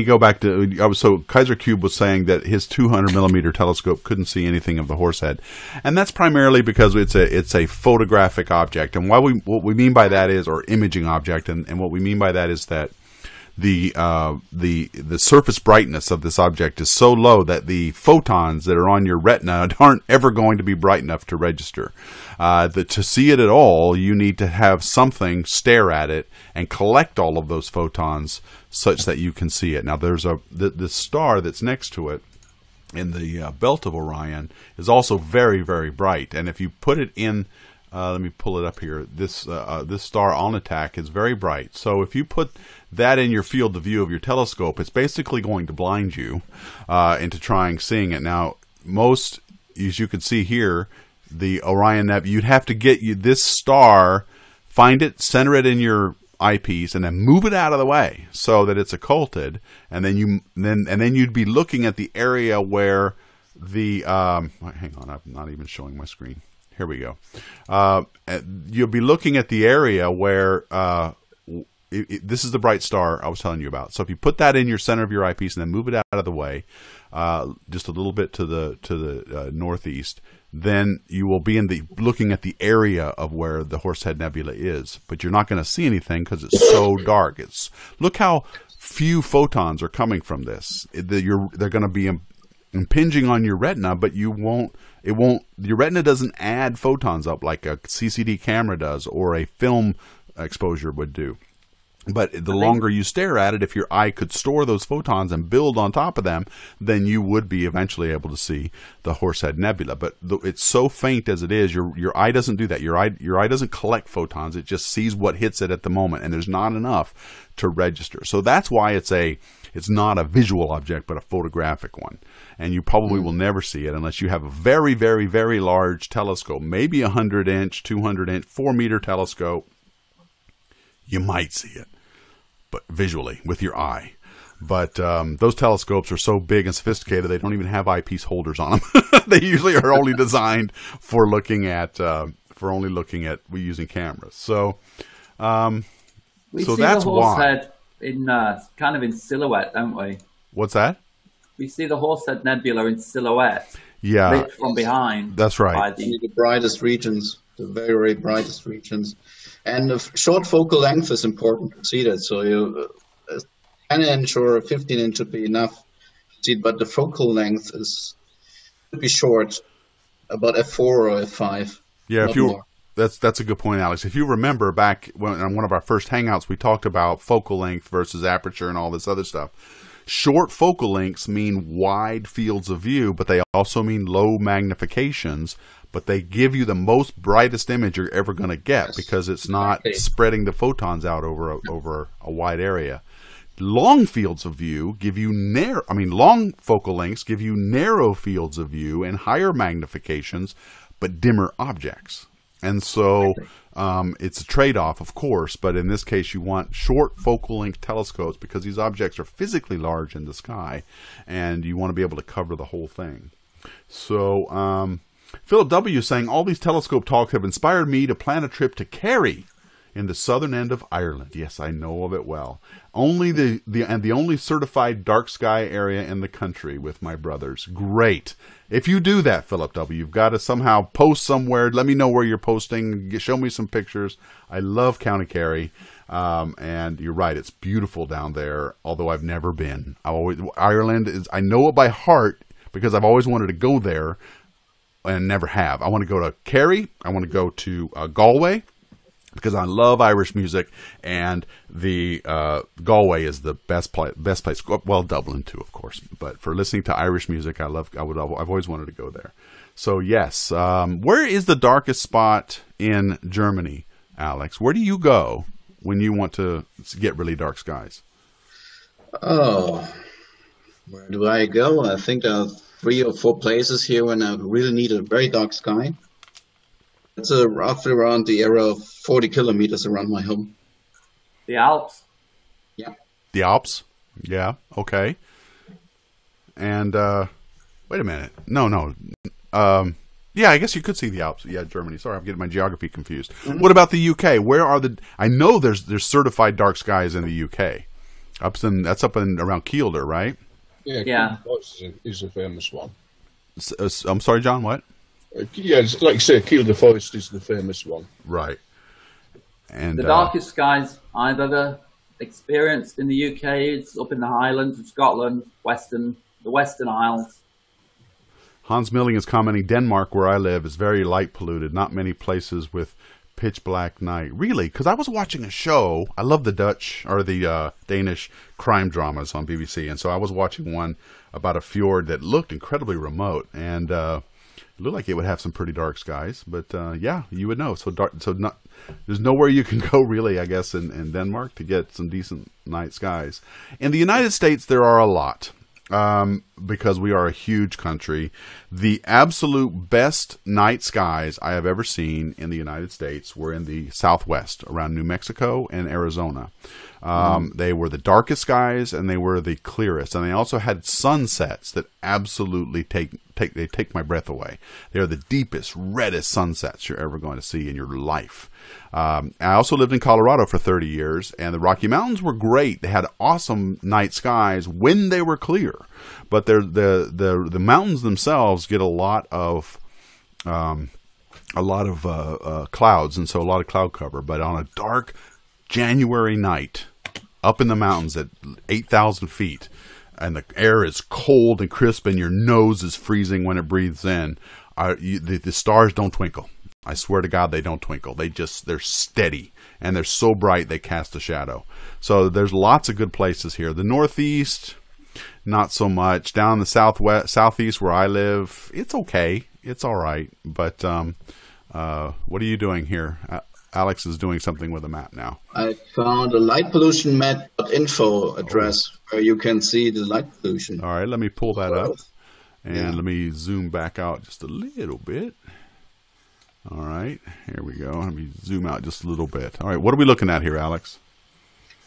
go back to. So Kaiser Cube was saying that his 200 millimeter telescope couldn't see anything of the Horsehead, and that's primarily because it's a photographic object. And what we mean by that is, or imaging object, and what we mean by that is that the surface brightness of this object is so low that the photons that are on your retina aren't ever going to be bright enough to register. To see it at all, you need to have something stare at it and collect all of those photons such that you can see it. Now, there's the star that's next to it in the belt of Orion is also very, very bright. And if you put it in, let me pull it up here. This star on attack is very bright. So if you put that in your field of view of your telescope, it's basically going to blind you into trying seeing it. Now, as you can see here, the Orion Nebula, you'd have to get this star, find it, center it in your eyepiece, and then move it out of the way so that it's occulted, and then you'd be looking at the area where the hang on, I'm not even showing my screen. Here we go. You'll be looking at the area where this is the bright star I was telling you about. So if you put that in your center of your eyepiece and then move it out of the way, just a little bit to the northeast, then you will be looking at the area of where the Horsehead Nebula is. But you're not going to see anything because it's so dark. Look how few photons are coming from this. They're going to be impinging on your retina, but your retina doesn't add photons up like a CCD camera does or a film exposure would do. But the longer you stare at it, if your eye could store those photons and build on top of them, then you would be eventually able to see the Horsehead Nebula. But it's so faint as it is, your eye doesn't do that. Your eye doesn't collect photons. It just sees what hits it at the moment, and there's not enough to register. So that's why it's not a visual object, but a photographic one. And you probably will never see it unless you have a very, very, very large telescope, maybe a 100-inch, 200-inch, 4-meter telescope. You might see it, but visually with your eye. But those telescopes are so big and sophisticated they don't even have eyepiece holders on them. They usually are only designed for looking at using cameras. So we so see that's the why. Horsehead in kind of in silhouette, don't we? What's that? We see the Horsehead Nebula in silhouette. Yeah, lit from behind. That's right. By The brightest regions, the very, very brightest regions. And the short focal length is important to see that. So a 10-inch or a 15-inch should be enough to see it, but the focal length should be short, about f4 or f5. Yeah, that's a good point, Alex. If you remember back on one of our first Hangouts, we talked about focal length versus aperture and all this other stuff. Short focal lengths mean wide fields of view, but they also mean low magnifications. But they give you the most brightest image you're ever going to get because it's not spreading the photons out over a wide area. Long fields of view give you long focal lengths give you narrow fields of view and higher magnifications, but dimmer objects. And so it's a trade-off, of course, but in this case you want short focal length telescopes because these objects are physically large in the sky, and you want to be able to cover the whole thing. So Philip W. is saying, all these telescope talks have inspired me to plan a trip to Cary in the southern end of Ireland. Yes, I know of it well. Only the only certified dark sky area in the country with my brothers. Great. If you do that, Philip W., you've got to somehow post somewhere. Let me know where you're posting. Show me some pictures. I love County Kerry. And you're right, it's beautiful down there, although I've never been. Ireland is, I know it by heart because I've always wanted to go there and never have. I want to go to Kerry. I want to go to Galway because I love Irish music, and the Galway is the best place. Well, Dublin too, of course. But for listening to Irish music, I've always wanted to go there. So yes, where is the darkest spot in Germany, Alex? Where do you go when you want to get really dark skies? Oh, where do I go? I think there are 3 or 4 places here when I really need a very dark sky. It's roughly around the area of 40 kilometers around my home. The Alps? Yeah. The Alps? Yeah, okay. And, wait a minute. No. Yeah, I guess you could see the Alps. Yeah, Germany. Sorry, I'm getting my geography confused. Mm-hmm. What about the UK? Where are I know there's certified dark skies in the UK. That's up and around Kielder, right? Yeah. Is a famous one. I'm sorry, John, what? Yeah, like you say, Kielder Forest is the famous one. Right. And the darkest skies I've ever experienced in the UK is up in the Highlands of Scotland, the Western Isles. Hans Milling is commenting, Denmark, where I live, is very light polluted. Not many places with pitch black night. Really? Because I was watching a show. I love the Dutch or the Danish crime dramas on BBC, and so I was watching one about a fjord that looked incredibly remote, and it looked like it would have some pretty dark skies. But yeah, you would know. There's nowhere you can go really, I guess, in Denmark to get some decent night skies. In the United States, there are a lot. Because we are a huge country. The absolute best night skies I have ever seen in the United States were in the Southwest, around New Mexico and Arizona. They were the darkest skies, and they were the clearest. And they also had sunsets that absolutely take my breath away. They are the deepest, reddest sunsets you're ever going to see in your life. I also lived in Colorado for 30 years, and the Rocky Mountains were great. They had awesome night skies when they were clear. But the mountains themselves get a lot of clouds, and so a lot of cloud cover. But on a dark January night, up in the mountains at 8,000 feet, and the air is cold and crisp, and your nose is freezing when it breathes in, the stars don't twinkle. I swear to God, they don't twinkle. They're steady, and they're so bright they cast a shadow. So there's lots of good places here. The Northeast, not so much. Down in the Southeast where I live, it's okay. It's all right. But what are you doing here? Alex is doing something with a map now. I found a light pollution map.info address where you can see the light pollution. All right, let me pull that up. And let me zoom back out just a little bit. All right, here we go. Let me zoom out just a little bit. All right, what are we looking at here, Alex?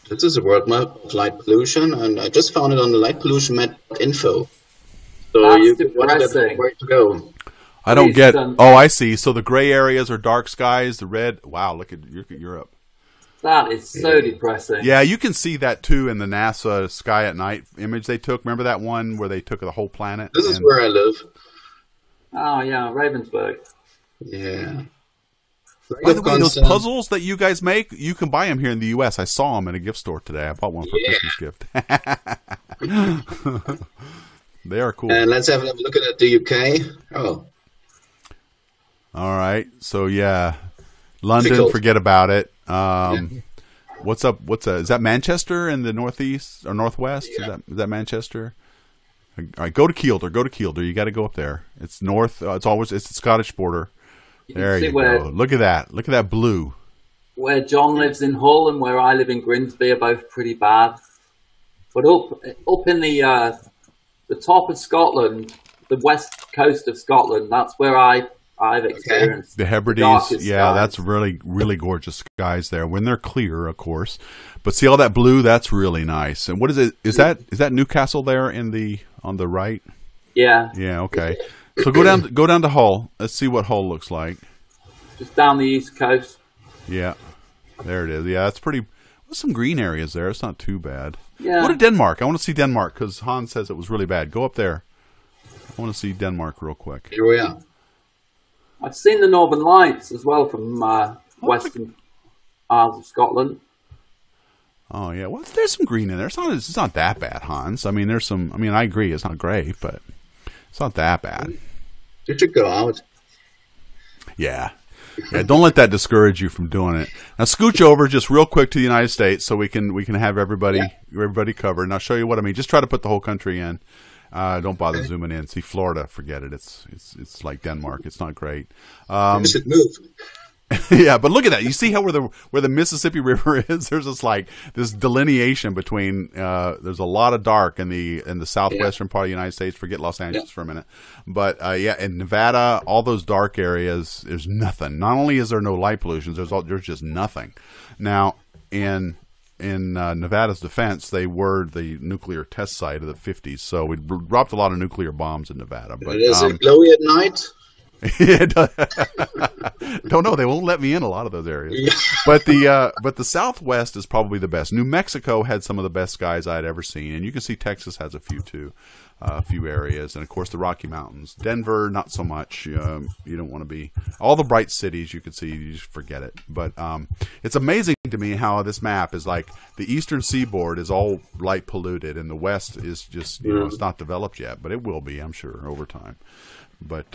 This is a world map of light pollution, and I just found it on the light pollution map.info. So that's you can watch that where to go. I don't get. Oh, I see. So the gray areas are dark skies. The red. Wow, look at Europe. That is so depressing. Yeah, you can see that too in the NASA Sky at Night image they took. Remember that one where they took the whole planet? This is where I live. Oh yeah, Ravensburg. Yeah. By the way, those puzzles that you guys make, you can buy them here in the U.S. I saw them in a gift store today. I bought one for Christmas gift. They are cool. And let's have a look at the UK. Oh. All right. So, yeah. London, forget about it. What's up? Is that Manchester in the northeast or northwest? Yeah. Is that Manchester? All right, go to Kielder. You got to go up there. It's north. It's the Scottish border. There you go. Look at that. Look at that blue. Where John lives in Hull and where I live in Grimsby are both pretty bad. But up in the top of Scotland, the west coast of Scotland, that's where I've experienced the Hebrides. Yeah, that's really, really gorgeous skies there when they're clear, of course. But see all that blue? That's really nice. And what is it? Is that Newcastle there on the right? Yeah. Yeah. Okay. So go down to Hull. Let's see what Hull looks like. Just down the east coast. Yeah. There it is. Yeah, it's pretty. There's some green areas there. It's not too bad. Yeah. Go to Denmark. I want to see Denmark because Hans says it was really bad. Go up there. I want to see Denmark real quick. Here we are. I've seen the Northern Lights as well from Western Isles of Scotland. Oh yeah, well, there's some green in there. It's not that bad, Hans. I mean, there's some. I mean, I agree, it's not great, but it's not that bad. You should go out. Yeah, don't let that discourage you from doing it. Now, scooch over just real quick to the United States so we can have everybody covered. And I'll show you what I mean. Just try to put the whole country in. Don't bother zooming in. See, Florida, forget it. It's like Denmark. It's not great. You should move. Yeah, but look at that. You see how where the Mississippi River is? There's this delineation between. There's a lot of dark in the southwestern part of the United States. Forget Los Angeles for a minute, but in Nevada, all those dark areas, there's nothing. Not only is there no light pollution, there's just nothing. Now in Nevada's defense, they were the nuclear test site of the 50s, so we dropped a lot of nuclear bombs in Nevada. But is it glowy at night? Don't know. They won't let me in a lot of those areas. But the Southwest is probably the best. New Mexico had some of the best skies I'd ever seen, and you can see Texas has a few too, a few areas, and of course the Rocky Mountains. Denver, not so much. You don't want to be all the bright cities you can see. You just forget it. But it's amazing to me how this map is like the eastern seaboard is all light polluted, and the west is just it's not developed yet, but it will be, I'm sure, over time. But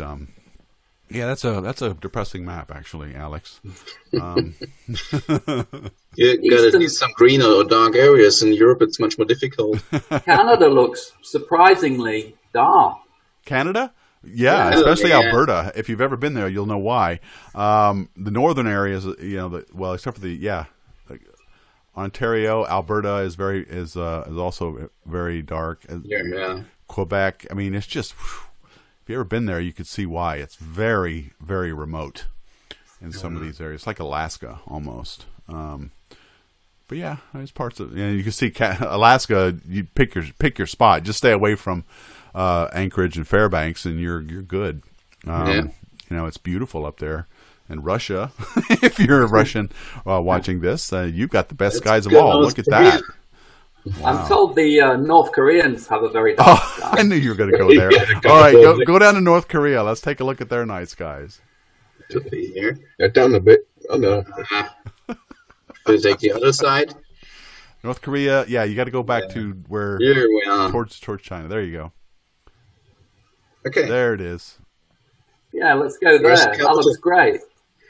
yeah, that's a depressing map, actually, Alex. You got to need some green or dark areas. In Europe, it's much more difficult. Canada looks surprisingly dark. Canada? Yeah, especially Alberta. If you've ever been there, you'll know why. The northern areas, except for like Ontario, Alberta is also very dark. Yeah. Quebec. I mean, it's just. If you've ever been there, you could see why. It's very, very remote in some of these areas. It's like Alaska, almost. But yeah, there's parts of you can see Alaska. You pick your spot. Just stay away from Anchorage and Fairbanks, and you're good. It's beautiful up there. And Russia, if you're a Russian watching this, you've got the best skies of all. Look at that. Wow. I'm told the North Koreans have a very dark sky. I knew you were going to go there. All right, go down to North Korea. Let's take a look at their night skies. Should be here. Yeah, down a bit. Oh no. Should take the other side. North Korea. Yeah, you got to go back to where here we are. towards China. There you go. Okay. There it is. Yeah, let's go there. That looks great.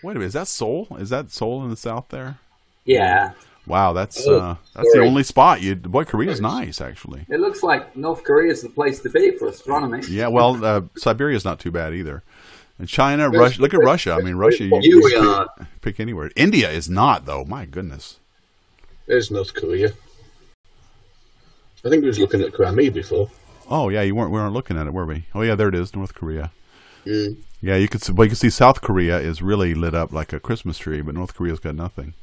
Wait a minute. Is that Seoul? Is that Seoul in the south there? Yeah. Wow, that's the only spot. Korea's nice, actually. It looks like North Korea is the place to be for astronomy. Yeah, well, Siberia's not too bad either. And China, Russia. Look at Russia. I mean, Russia. You pick anywhere. India is not, though. My goodness. There's North Korea. I think we was looking at Grammy before. Oh yeah, we weren't looking at it, were we? Oh yeah, there it is, North Korea. Mm. Yeah, you can see South Korea is really lit up like a Christmas tree, but North Korea's got nothing.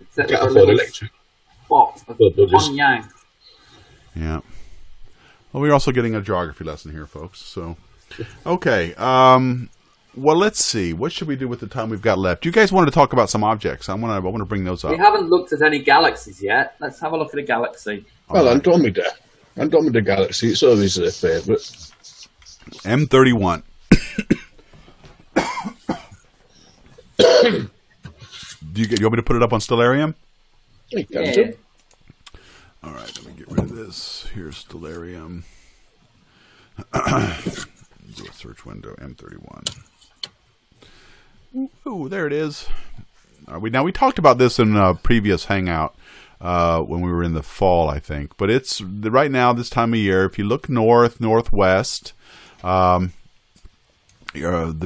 Except for a little spot of Pyongyang. Yeah. Well, we're also getting a geography lesson here, folks. So, okay. Well, let's see. What should we do with the time we've got left? You guys wanted to talk about some objects. I want to bring those up. We haven't looked at any galaxies yet. Let's have a look at a galaxy. Well, Andromeda Galaxy. It's always their favourite. M31. Do you want me to put it up on Stellarium? Yeah. All right, let me get rid of this. Here's Stellarium. Do a search window, M31. Ooh, there it is. We talked about this in a previous Hangout when we were in the fall, I think. But it's right now, this time of year, if you look northwest, the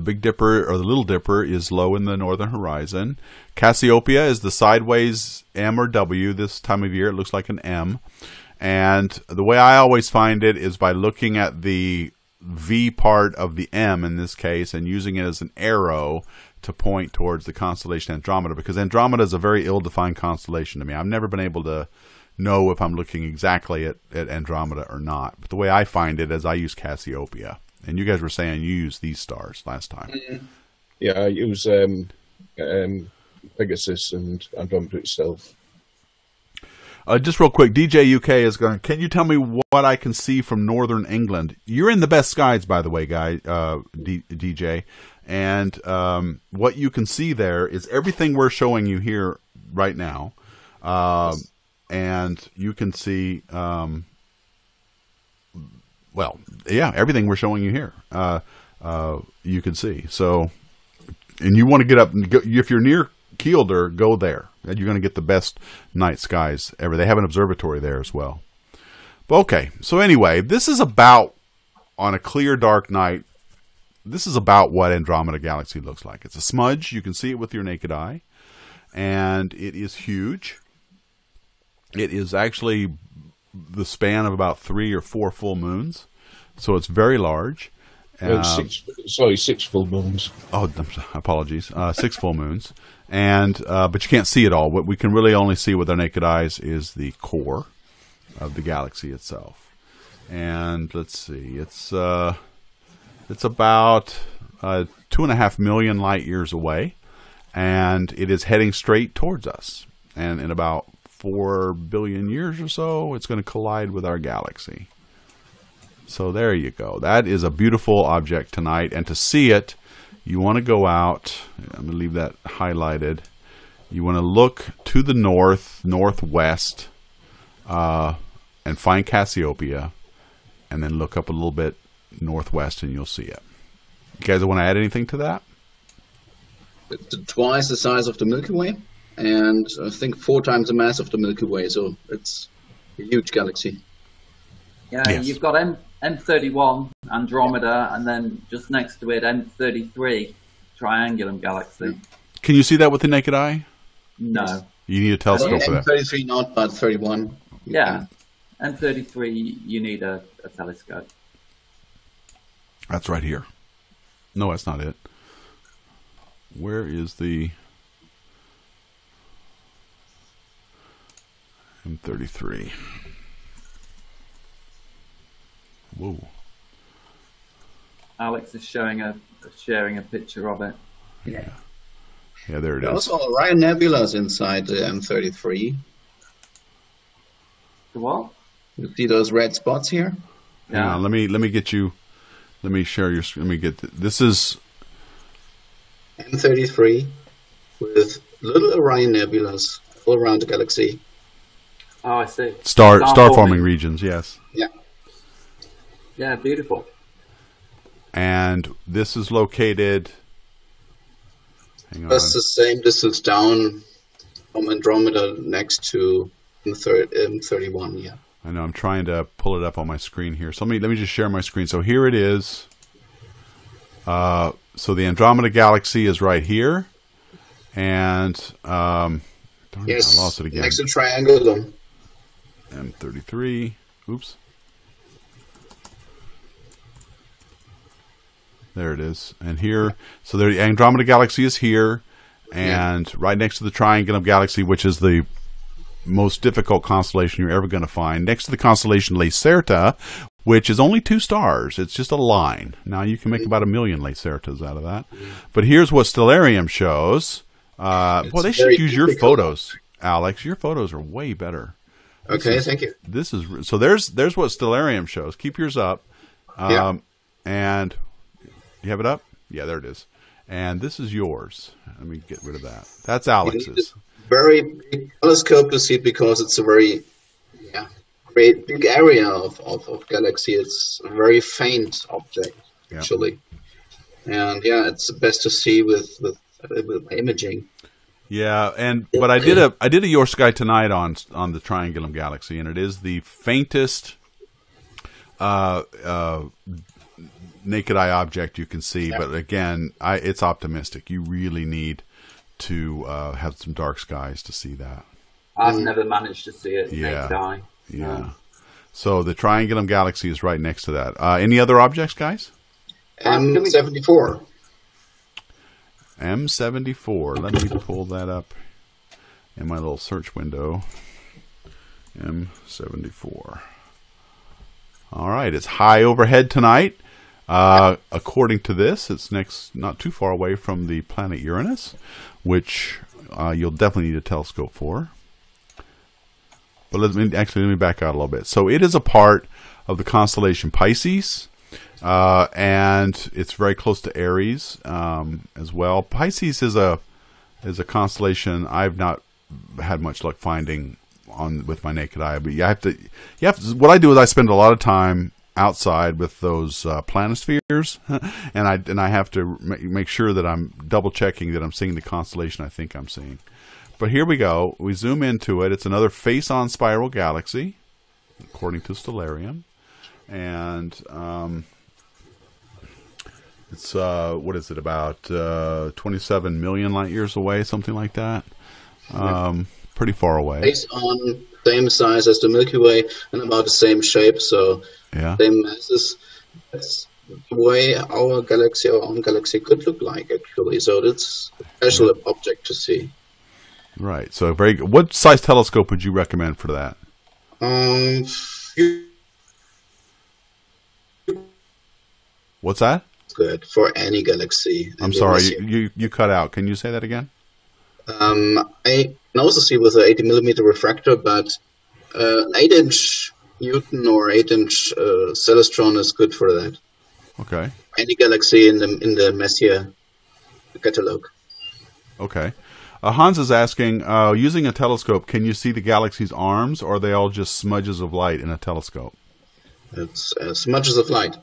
Big Dipper or the Little Dipper is low in the northern horizon. Cassiopeia is the sideways M or W this time of year. It looks like an M. And the way I always find it is by looking at the V part of the M in this case and using it as an arrow to point towards the constellation Andromeda, because Andromeda is a very ill-defined constellation to me. I've never been able to know if I'm looking exactly at Andromeda or not. But the way I find it is I use Cassiopeia. And you guys were saying you used these stars last time. Yeah, I use Pegasus and Andromeda itself. Just real quick, DJ UK is going. Can you tell me what I can see from northern England? You're in the best skies, by the way, DJ. And what you can see there is everything we're showing you here right now. And you can see, well, yeah, everything we're showing you here. You can see. So, and you want to get up and go, if you're near Kielder, go there. You're going to get the best night skies ever. They have an observatory there as well. But okay, so anyway, this is about, on a clear, dark night, this is about what Andromeda Galaxy looks like. It's a smudge. You can see it with your naked eye. And it is huge. It is actually the span of about 3 or 4 full moons. So it's very large. 6 full moons. Oh, apologies. 6 full moons. And but you can't see it all. What we can really only see with our naked eyes is the core of the galaxy itself. And let's see, it's about 2.5 million light years away, and it is heading straight towards us. And in about 4 billion years or so, it's going to collide with our galaxy. So there you go. That is a beautiful object tonight, and to see it, you want to go out. I'm going to leave that highlighted. You want to look to the north, northwest, and find Cassiopeia, and then look up a little bit northwest, and you'll see it. You guys want to add anything to that? It's twice the size of the Milky Way, and I think 4 times the mass of the Milky Way, so it's a huge galaxy. Yeah, yes. You've got M31, Andromeda, and then just next to it, M33, Triangulum Galaxy. Can you see that with the naked eye? No. You need a telescope for that. M33 not, but 31. Yeah. M33, you need a telescope. That's right here. No, that's not it. Where is the M33? Whoa. Alex is sharing a picture of it. Yeah. Yeah, there it is. Also, Orion Nebula is inside the M33. The what? You see those red spots here? Yeah. Let me get you. Let me share your screen. Let me get this is M33 with little Orion nebulas all around the galaxy. Oh, I see. Star forming regions. Yes. Yeah. Yeah, beautiful. And this is located. Hang on. That's the same distance down from Andromeda next to M31. Yeah. I know. I'm trying to pull it up on my screen here. So let me just share my screen. So here it is. So the Andromeda Galaxy is right here, and darn yes, it, I lost it again. Next to Triangulum. M33. Oops. There it is. And here, so the Andromeda Galaxy is here, and right next to the Triangulum Galaxy, which is the most difficult constellation you're ever going to find, next to the constellation Lacerta, which is only 2 stars. It's just a line. Now you can make about 1 million Lacertas out of that. But here's what Stellarium shows. Boy, they should use your photos, Alex. Your photos are way better. Okay, thank you. This is so. There's what Stellarium shows. Keep yours up. And you have it up? Yeah, there it is. And this is yours. Let me get rid of that. That's Alex's. Very big telescope to see it because it's a very great big area of galaxy. It's a very faint object actually, and it's best to see with imaging. Yeah, but I did a Your Sky Tonight on the Triangulum Galaxy, and it is the faintest naked eye object you can see. But again, it's optimistic. You really need to have some dark skies to see that. I've never managed to see it naked eye. Yeah. So the Triangulum Galaxy is right next to that. Any other objects, guys? M74. M74. Let me pull that up in my little search window. M74. All right. It's high overhead tonight. According to this, it's not too far away from the planet Uranus, which you'll definitely need a telescope for. But let me back out a little bit. So it is a part of the constellation Pisces, and it's very close to Aries as well. Pisces is a constellation I've not had much luck finding with my naked eye, but you have to. What I do is I spend a lot of time outside with those planispheres, and I have to make sure that I'm double checking that I'm seeing the constellation I think I'm seeing. But here we go. We zoom into it. It's another face-on spiral galaxy, according to Stellarium, and it's what is it, about 27 million light years away, something like that. Pretty far away. Based on same size as the Milky Way and about the same shape, so same masses. That's the way our own galaxy could look like, actually. So it's a special object to see. Right. So very good. What size telescope would you recommend for that? What's that? Good for any galaxy. I'm sorry, you cut out. Can you say that again? I can also see with an 80 millimeter refractor, but an 8-inch Newton or 8-inch Celestron is good for that. Okay. Any galaxy in the Messier catalog. Okay. Hans is asking, using a telescope, can you see the galaxy's arms, or are they all just smudges of light in a telescope? It's smudges of light.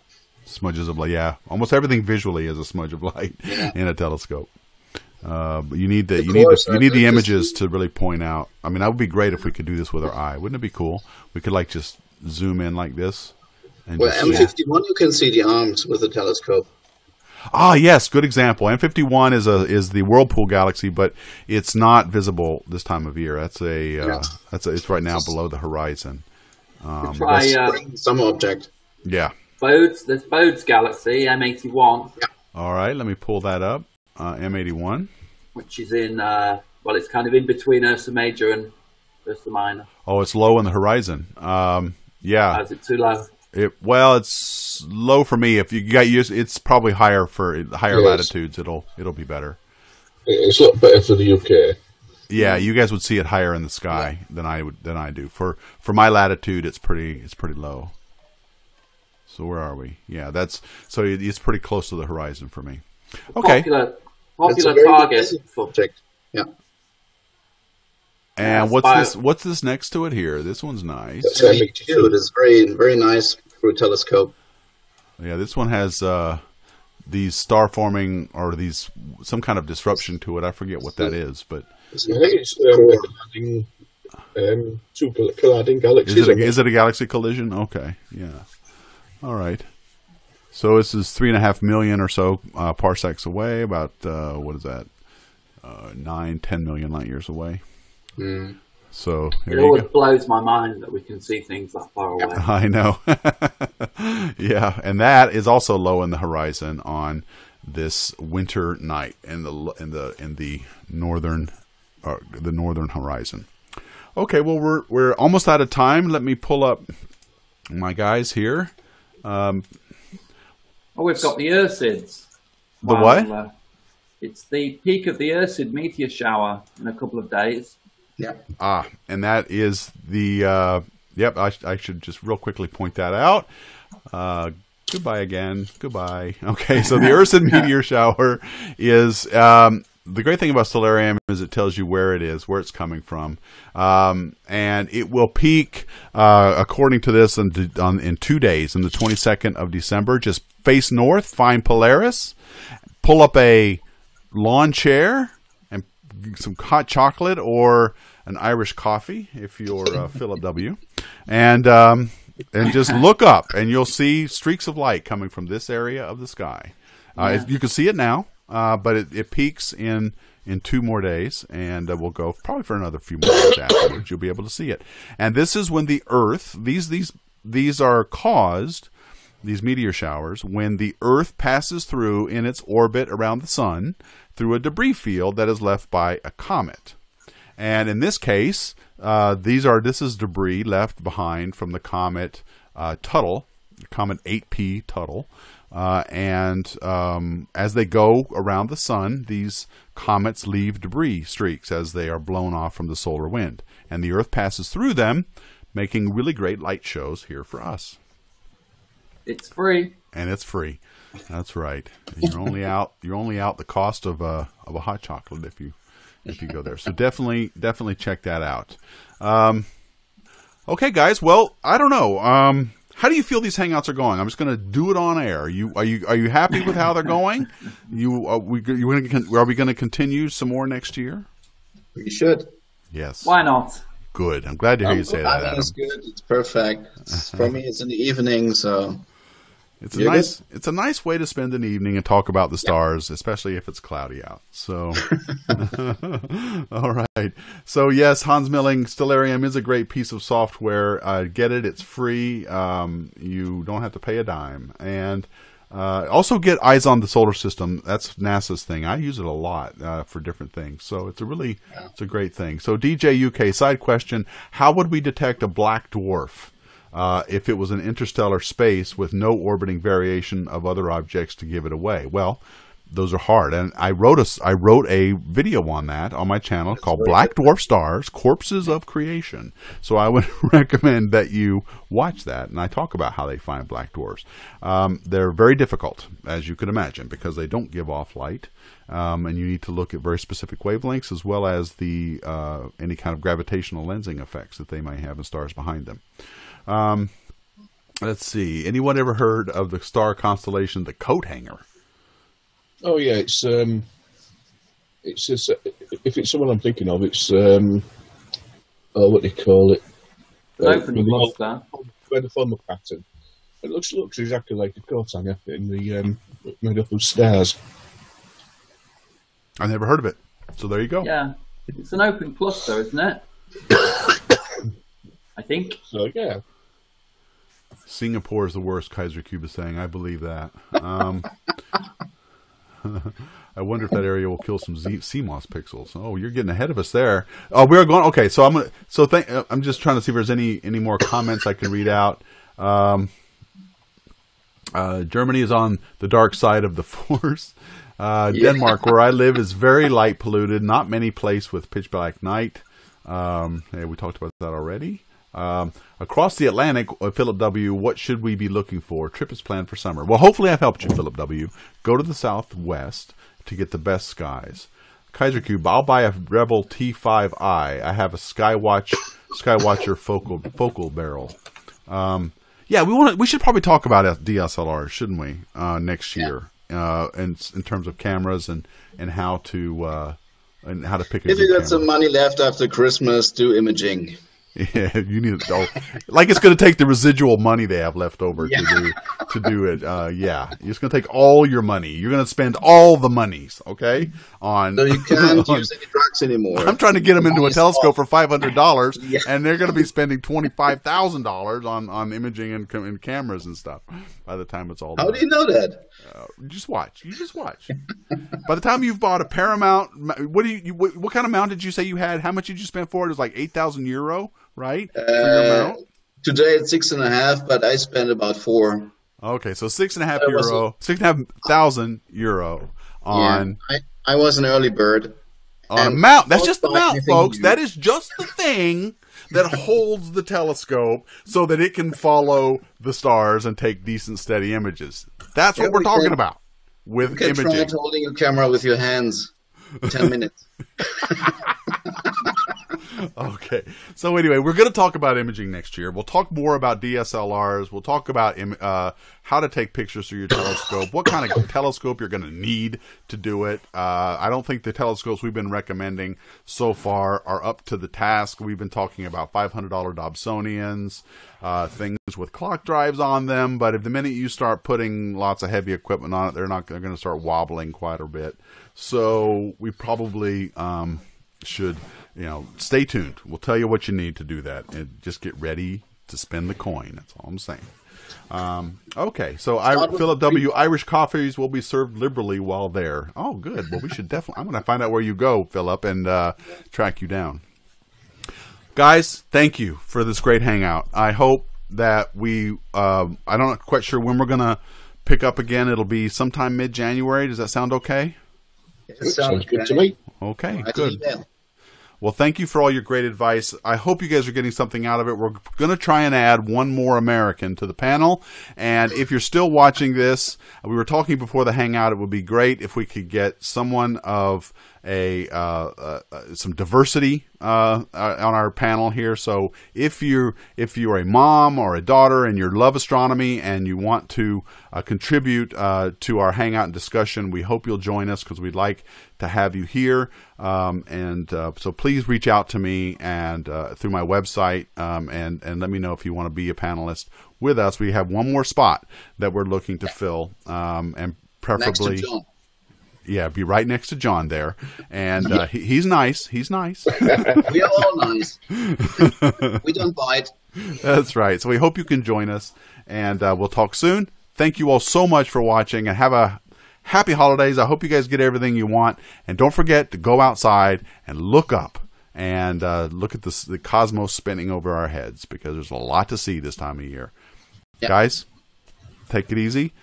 Smudges of light, yeah. Almost everything visually is a smudge of light in a telescope. But you need the images to really point out. I mean, that would be great if we could do this with our eye. Wouldn't it be cool? We could like just zoom in like this. And M51, you can see the arms with a telescope. Ah, yes, good example. M51 is the Whirlpool galaxy, but it's not visible this time of year. It's right now below the horizon. Some object. Yeah. There's Bode's galaxy, M81. Yeah. All right, let me pull that up. M81, which is in it's kind of in between Ursa Major and Ursa Minor. Oh, it's low on the horizon. Yeah. Is it too low? It's low for me. If you got used, it's probably higher for higher latitudes. It'll be better. It's a lot better for the UK. Yeah, you guys would see it higher in the sky than I do. For my latitude, it's pretty low. So where are we? Yeah, it's pretty close to the horizon for me. Okay. Popular target object. Yeah. And what's this next to it here? This one's nice. It's very, very nice through a telescope. Yeah, this one has these star forming or some kind of disruption to it. I forget what that is, but I think it's two colliding galaxies. Is it a galaxy collision? Okay, yeah. All right. So this is 3.5 million or so parsecs away. About what is that? 9-10 million light years away. Mm. So it always blows my mind that we can see things that far away. I know. Yeah, and that is also low in the horizon on this winter night in the northern horizon. Okay, well we're almost out of time. Let me pull up my guys here. We've got the Ursids. The what? It's the peak of the Ursid meteor shower in a couple of days. Yeah. And that is the I should just real quickly point that out. Goodbye again. Goodbye. Okay, so the Ursid meteor shower is the great thing about Stellarium is it tells you where it is, where it's coming from, and it will peak according to this in 2 days, on the 22nd of December. Just face north, find Polaris, pull up a lawn chair and some hot chocolate or an Irish coffee if you're Philip W. And just look up, and you'll see streaks of light coming from this area of the sky. You can see it now, but it peaks in 2 more days, and we'll go probably for another few more days afterwards. You'll be able to see it. And this is when the Earth, these are caused, these meteor showers, when the Earth passes through in its orbit around the sun through a debris field that is left by a comet. And in this case, this is debris left behind from the comet Tuttle, comet 8P Tuttle, As they go around the sun, these comets leave debris streaks as they are blown off from the solar wind. And the Earth passes through them, making really great light shows here for us. It's free. And it's free. That's right. You're only out the cost of a hot chocolate if you go there. So definitely check that out. Okay, guys. Well, I don't know. How do you feel these hangouts are going? I'm just going to do it on air. Are you happy with how they're going? Are we going to continue some more next year? We should. Yes. Why not? Good. I'm glad to hear you say that, Adam. It's good. It's perfect. For me, it's in the evening, so it's a nice way to spend an evening and talk about the stars, especially if it's cloudy out. So, all right. So yes, Hans Milling Stellarium is a great piece of software. Get it; it's free. You don't have to pay a dime, and also get Eyes on the Solar System. That's NASA's thing. I use it a lot for different things. So it's a great thing. So DJ UK side question: how would we detect a black dwarf? If it was an interstellar space with no orbiting variation of other objects to give it away? Well, those are hard, and I wrote a video on that on my channel called Black Dwarf Stars, Corpses of Creation. So I would recommend that you watch that, and I talk about how they find black dwarfs. They're very difficult, as you can imagine, because they don't give off light, and you need to look at very specific wavelengths as well as the any kind of gravitational lensing effects that they may have in stars behind them. Let's see. Anyone ever heard of the star constellation, the Coat Hanger? Oh yeah, if it's someone I'm thinking of, it's what do you call it? Open cluster. Where the former pattern. It looks exactly like the coat hanger in the made up of stars. I never heard of it. So there you go. Yeah, it's an open cluster, isn't it? I think. So yeah. Singapore is the worst, Kaiser Cube is saying. I believe that. I wonder if that area will kill some CMOS pixels. Oh, you're getting ahead of us there. Oh, we are going. Okay, so I'm just trying to see if there's any more comments I can read out. Germany is on the dark side of the force. Denmark, where I live, is very light polluted. Not many places with pitch black night. Hey, we talked about that already. Across the Atlantic, Philip W., what should we be looking for? Trip is planned for summer. Well, hopefully I've helped you, Philip W. Go to the southwest to get the best skies. Kaiser Cube, I'll buy a Rebel T5i. I have a Skywatcher focal barrel. Yeah, we should probably talk about DSLRs, shouldn't we? Next year, in terms of cameras and how to pick. If you got some money left after Christmas, do imaging. Yeah, you need to. Like it's going to take the residual money they have left over to do it. Yeah, it's going to take all your money. You're going to spend all the monies, okay? So you can't use any drugs anymore. I'm trying to get them into a telescope for $500, and they're going to be spending $25,000 on imaging and cameras and stuff by the time it's all done. How do you know that? Just watch. You just watch. By the time you've bought a Paramount, what kind of mount did you say you had? How much did you spend for it? It was like 8,000 euro, right? For your mount? Today it's 6.5, but I spent about 4. Okay, so 6.5 euro, 6,500 euro on. Yeah, I was an early bird. On a mount. That's just the mount, folks. That is just the thing that holds the telescope so that it can follow the stars and take decent, steady images. That's what we're talking about with imaging. Try holding your camera with your hands. 10 minutes. Okay. So anyway, we're going to talk about imaging next year. We'll talk more about DSLRs. We'll talk about how to take pictures through your telescope, what kind of telescope you're going to need to do it. I don't think the telescopes we've been recommending so far are up to the task. We've been talking about $500 Dobsonians, things with clock drives on them. But if the minute you start putting lots of heavy equipment on it, they're going to start wobbling quite a bit. So we probably should, stay tuned. We'll tell you what you need to do that, and just get ready to spend the coin. That's all I'm saying. Okay, so Philip W. Irish coffees will be served liberally while there. Oh, good. Well, we should definitely. I'm going to find out where you go, Philip, and track you down. Guys, thank you for this great hangout. I hope that I'm not quite sure when we're going to pick up again. It'll be sometime mid-January. Does that sound okay? It Sounds good to me. Okay, Right, good. email. Well, thank you for all your great advice. I hope you guys are getting something out of it. We're going to try and add one more American to the panel. And if you're still watching this, we were talking before the Hangout, it would be great if we could get someone of some diversity on our panel here. So if you're a mom or a daughter and you love astronomy and you want to contribute to our Hangout and discussion, we hope you'll join us because we'd like to have you here. So please reach out to me and through my website and let me know if you want to be a panelist with us. We have one more spot that we're looking to fill, and preferably Next to John. Yeah, be right next to John there, and he's nice. He's nice. We are all nice. We don't bite. That's right. So we hope you can join us, and we'll talk soon. Thank you all so much for watching, and have a happy holidays. I hope you guys get everything you want, and don't forget to go outside and look up and look at the cosmos spinning over our heads, because there's a lot to see this time of year. Yep. Guys, take it easy.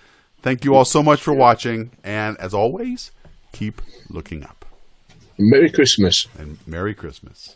Thank you all so much for watching, and as always, keep looking up. Merry Christmas. And Merry Christmas.